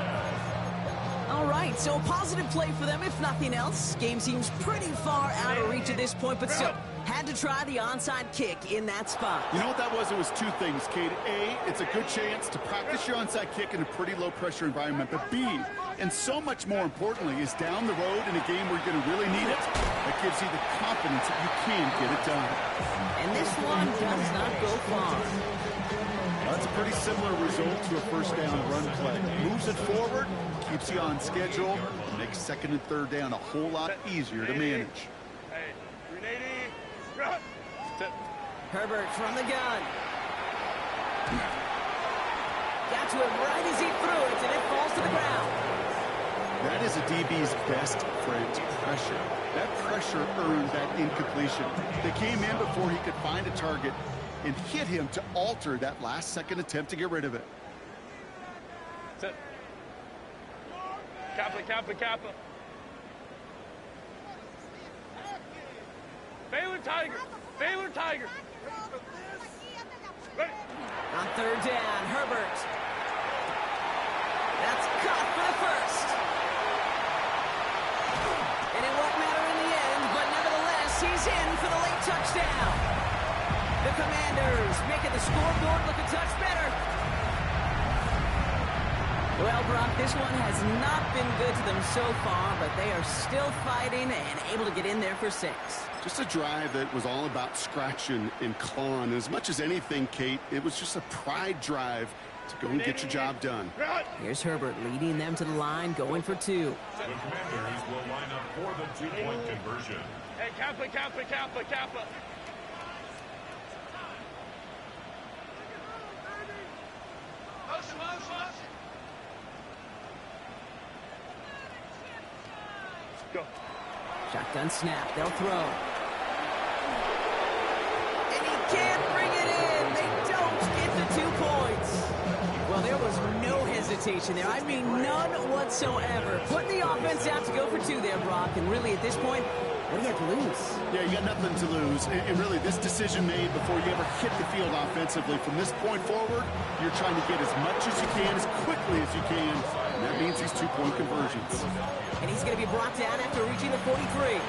All right, so a positive play for them, if nothing else. Game seems pretty far out of reach at this point, but still, had to try the onside kick in that spot. You know what that was? It was two things, Kate. A, it's a good chance to practice your onside kick in a pretty low-pressure environment. But B, and so much more importantly, is down the road in a game where you're going to really need it. That gives you the confidence that you can get it done. And this one does not go far. That's a pretty similar result to a first down run play. Moves it forward, keeps you on schedule, makes second and third down a whole lot easier to manage. Hey, 380. Run. Herbert from the gun. Got to him right as he threw it, and it falls to the ground. That is a DB's best friend, pressure. That pressure earned that incompletion. They came in before he could find a target and hit him to alter that last-second attempt to get rid of it. Sit. Kappa, Kappa, Kappa. Baylor Tiger. Baylor Tiger. Ready. On third down, Herbert. That's caught for the first. And it won't matter in the end, but nevertheless, he's in for the late touchdown. The Commanders making the scoreboard look a touch better. Well, Brock, this one has not been good to them so far, but they are still fighting and able to get in there for 6. Just a drive that was all about scratching and clawing. As much as anything, Kate, it was just a pride drive to go and get your job done. Here's Herbert leading them to the line, going for 2. The Commanders will line up for the 2-point conversion. Hey, Kappa, Kappa, Kappa, Kappa. Go. Shotgun snap, they'll throw. And he can't bring it in. They don't get the 2 points. Well, there was no hesitation there. I mean, none whatsoever. Putting the offense out to go for 2 there, Brock. And really, at this point, what do you have to lose? Yeah, you got nothing to lose. And really, this decision made before you ever hit the field offensively. From this point forward, you're trying to get as much as you can, as quickly as you can. And that means these 2-point conversions. And he's going to be brought down after reaching the 43.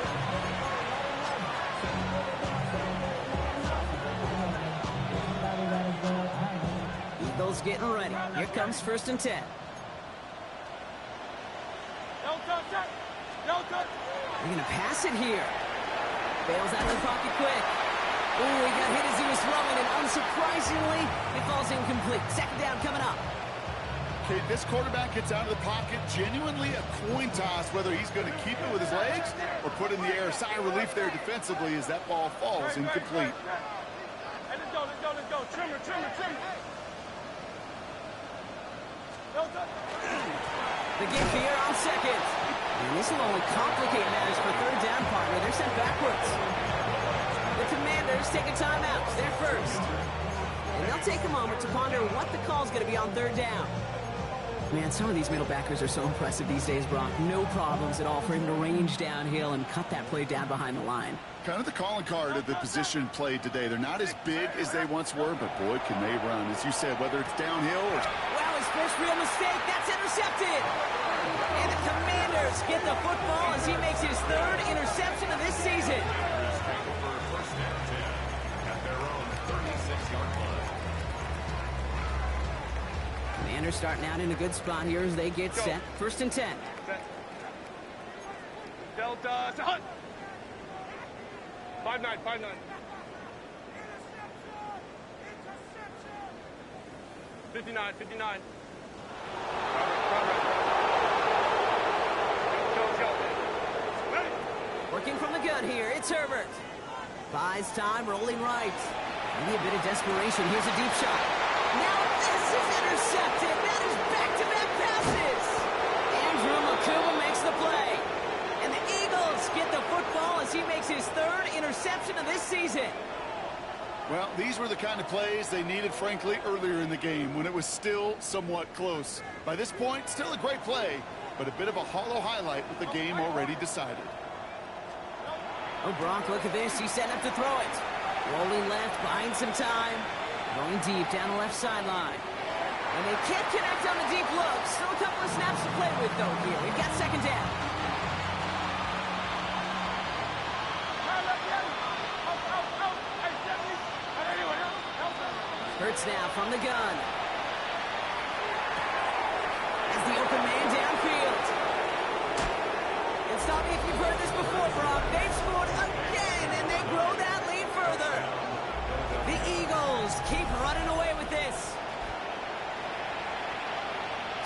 Eagles getting ready. Here comes 1st and 10. Don't touch it. Don't touch it. They're going to pass it here. Bails out of the pocket quick. Ooh, he got hit as he was throwing, and unsurprisingly, it falls incomplete. 2nd down coming up. Okay, this quarterback gets out of the pocket, genuinely a coin toss, whether he's going to keep it with his legs or put in the air. Sigh of relief there defensively as that ball falls incomplete. Hey, let's go, let's go, let's go. Trimmer, trimmer, trimmer. Don't touch it. The give here on 2nd. And this will only complicate matters for 3rd down, partner. They're sent backwards. The Commanders take a timeout. They're first. And they'll take a moment to ponder what the call's going to be on 3rd down. Man, some of these middle backers are so impressive these days, Brock. No problems at all for him to range downhill and cut that play down behind the line. Kind of the calling card of the position played today. They're not as big as they once were, but boy, can they run. As you said, whether it's downhill or... Well, his first real mistake, that's intercepted. And the Commanders get the football as he makes his 3rd interception of this season. Tackle for a 1st and 10 at their own 36-yard line. Commanders starting out in a good spot here as they get set. 1st and 10. Set. Delta, hut. 5-9, 5-9. $59, $59. Go. Ready? Working from the gun here, it's Herbert. Buys time, rolling right. Maybe a bit of desperation. Here's a deep shot. Now this is intercepted. That is back-to-back passes. Andrew Makuba makes the play. And the Eagles kind of plays they needed, frankly, earlier in the game when it was still somewhat close. By this point, still a great play, but a bit of a hollow highlight with the game already decided. Oh, Brock, look at this. He's setting up to throw it. Rolling left, buying some time. Going deep down the left sideline. And they can't connect on the deep look. Still a couple of snaps to play with, though, here. We've got second down. Hurts now from the gun. As the open man downfield. And stop me if you've heard this before, Brock. They've scored again, and they grow that lead further. The Eagles keep running away with this.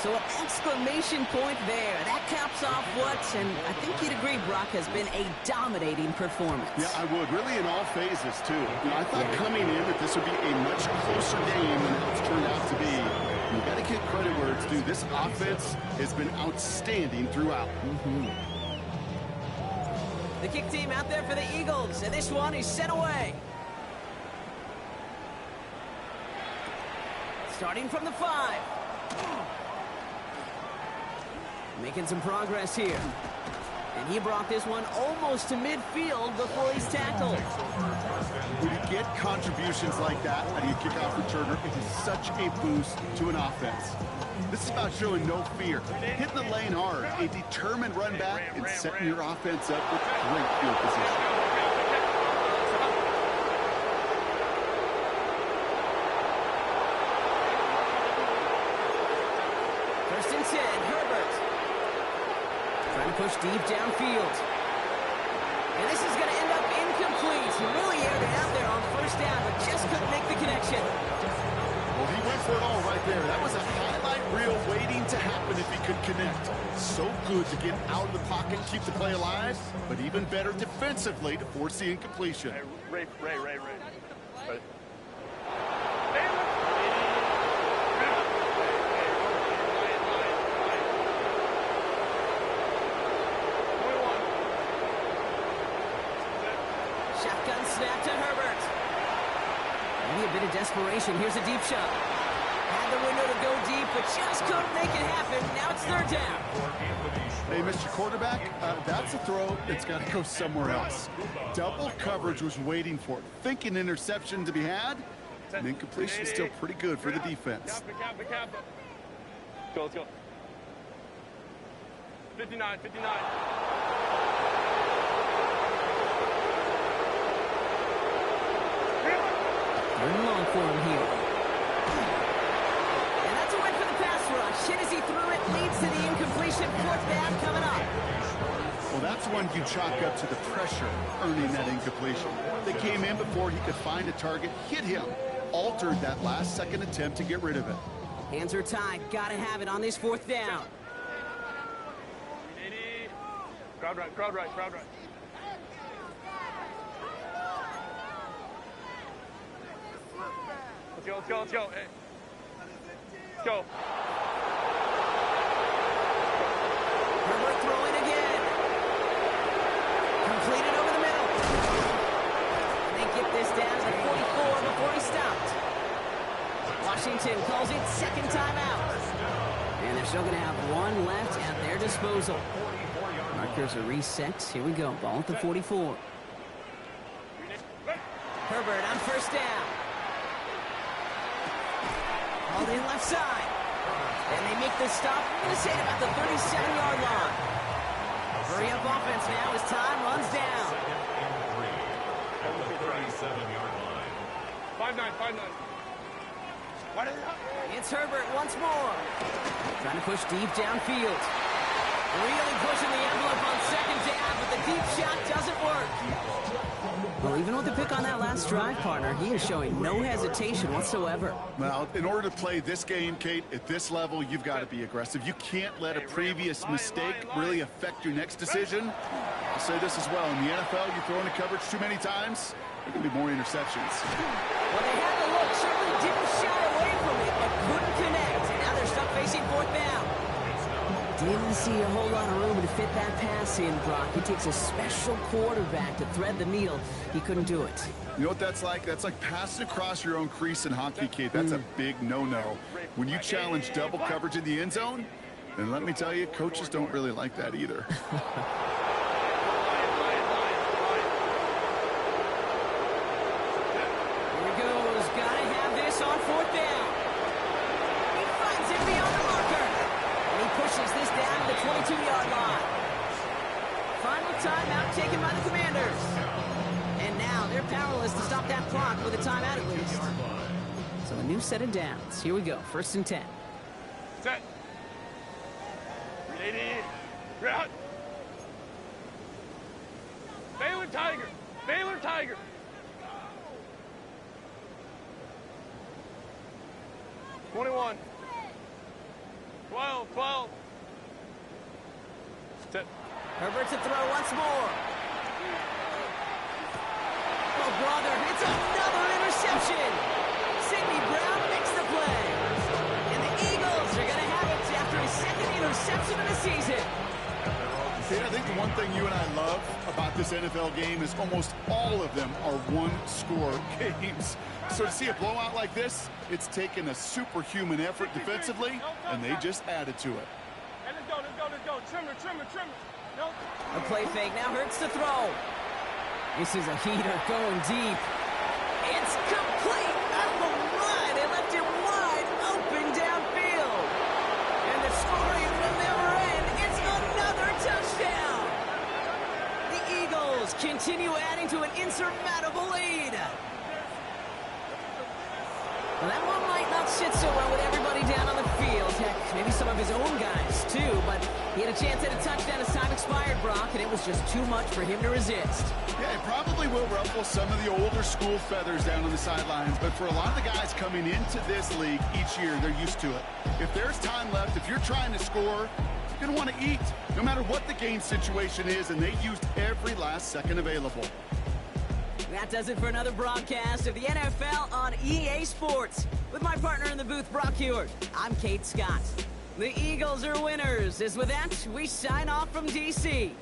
So an exclamation point there. That caps off what, and I think you'd agree, Brock, has been a dominating performance. Yeah, I would. Really in all phases, too. You know, I thought coming in that this would be a much closer game than it's turned out to be. You've got to give credit where it's due. This offense has been outstanding throughout. The kick team out there for the Eagles, and this one is sent away. Starting from the 5. Making some progress here. And he brought this one almost to midfield before he's tackled. When you get contributions like that out of your kickoff returner, it is such a boost to an offense. This is about showing no fear, hitting the lane hard, a determined run back, and setting your offense up with great field position. First and 10, Herbert. Trying to push deep downfield. And this is going to end up incomplete. He really aired it out there on first down, but just couldn't make the connection. Well, he went for it all right there. That was a highlight reel waiting to happen if he could connect. So good to get out of the pocket, keep the play alive, but even better defensively to force the incompletion. Hey, Ray. Right. Shotgun snap to Herbert. Maybe a bit of desperation. Here's a deep shot. Had the window to go deep, but just couldn't make it happen. Now it's third down. Hey, Mr. Quarterback, that's a throw that's got to go somewhere else. Double coverage was waiting for it. Thinking interception to be had, and incompletion still pretty good for the defense. Let's go. 59. Third and long for him here. And that's a win for the pass rush. Hit as he threw it, leads to the incompletion. Fourth down coming up. Well, that's one you chalk up to the pressure earning that incompletion. They came in before he could find a target, hit him, altered that last-second attempt to get rid of it. Hands are tied. Gotta have it on this fourth down. Crowd right. Let's go. Hey. Let's go. Herbert throwing again. Completed over the middle. And they get this down to the 44 before he stopped. Washington calls it second timeout. And they're still going to have one left at their disposal. Markers are reset. Here we go. Ball at the 44. Herbert on first down. Called in left side. And they make the stop. I'm going to say about the 37-yard line. Hurry up offense now as time runs down. At the 37-yard line. 5-9. It's Herbert once more. Trying to push deep downfield. Really pushing the envelope on second down, but the deep shot doesn't work. Well, even with the pick on that last drive, partner, he is showing no hesitation whatsoever. Well, in order to play this game, Kate, at this level, you've got to be aggressive. You can't let a previous mistake really affect your next decision. I'll say this as well. In the NFL, you throw into coverage too many times, there can be more interceptions. Well, they had the look. Certainly didn't shy away from it, but couldn't connect. And now they're stuck facing fourth down. Didn't see a whole lot of room to fit that pass in, Brock. It takes a special quarterback to thread the needle. He couldn't do it. You know what that's like? That's like passing across your own crease in hockey, kid. That's a big no-no. When you challenge double coverage in the end zone, then let me tell you, coaches don't really like that either. Here he goes. Gotta have this on fourth down. He finds it beyond the marker. And he pushes this down to the 22-yard line. Final timeout taken by the Commanders. And now they're powerless to stop that clock with a timeout at least. So a new set of downs. Here we go. 1st and 10. Set. 80. Route. Baylor Tiger. Baylor Tiger. 21. 12. Set. Herbert to throw once more. Oh, brother, it's another interception. Sidney Brown makes the play. And the Eagles are going to have it after his 2nd interception of the season. I think the one thing you and I love about this NFL game is almost all of them are one-score games. So to see a blowout like this, it's taken a superhuman effort defensively, and they just added to it. Hey, let's go. Trimmer. Nope. A play fake now hurts to throw. This is a heater going deep. It's complete. Oh, my. They left it wide open downfield. And the scoring will never end. It's another touchdown. The Eagles continue adding to an insurmountable lead. Well, that one might not sit so well with everybody down on the field. Heck, maybe some of his own guys, too. But he had a chance at a touchdown as time expired, Brock, and it was just too much for him to resist. Yeah, it probably will ruffle some of the older school feathers down on the sidelines. But for a lot of the guys coming into this league each year, they're used to it. If there's time left, if you're trying to score, you're going to want to eat, no matter what the game situation is, and they used every last second available. That does it for another broadcast of the NFL on EA Sports. With my partner in the booth, Brock Hewitt, I'm Kate Scott. The Eagles are winners. As with that, we sign off from D.C.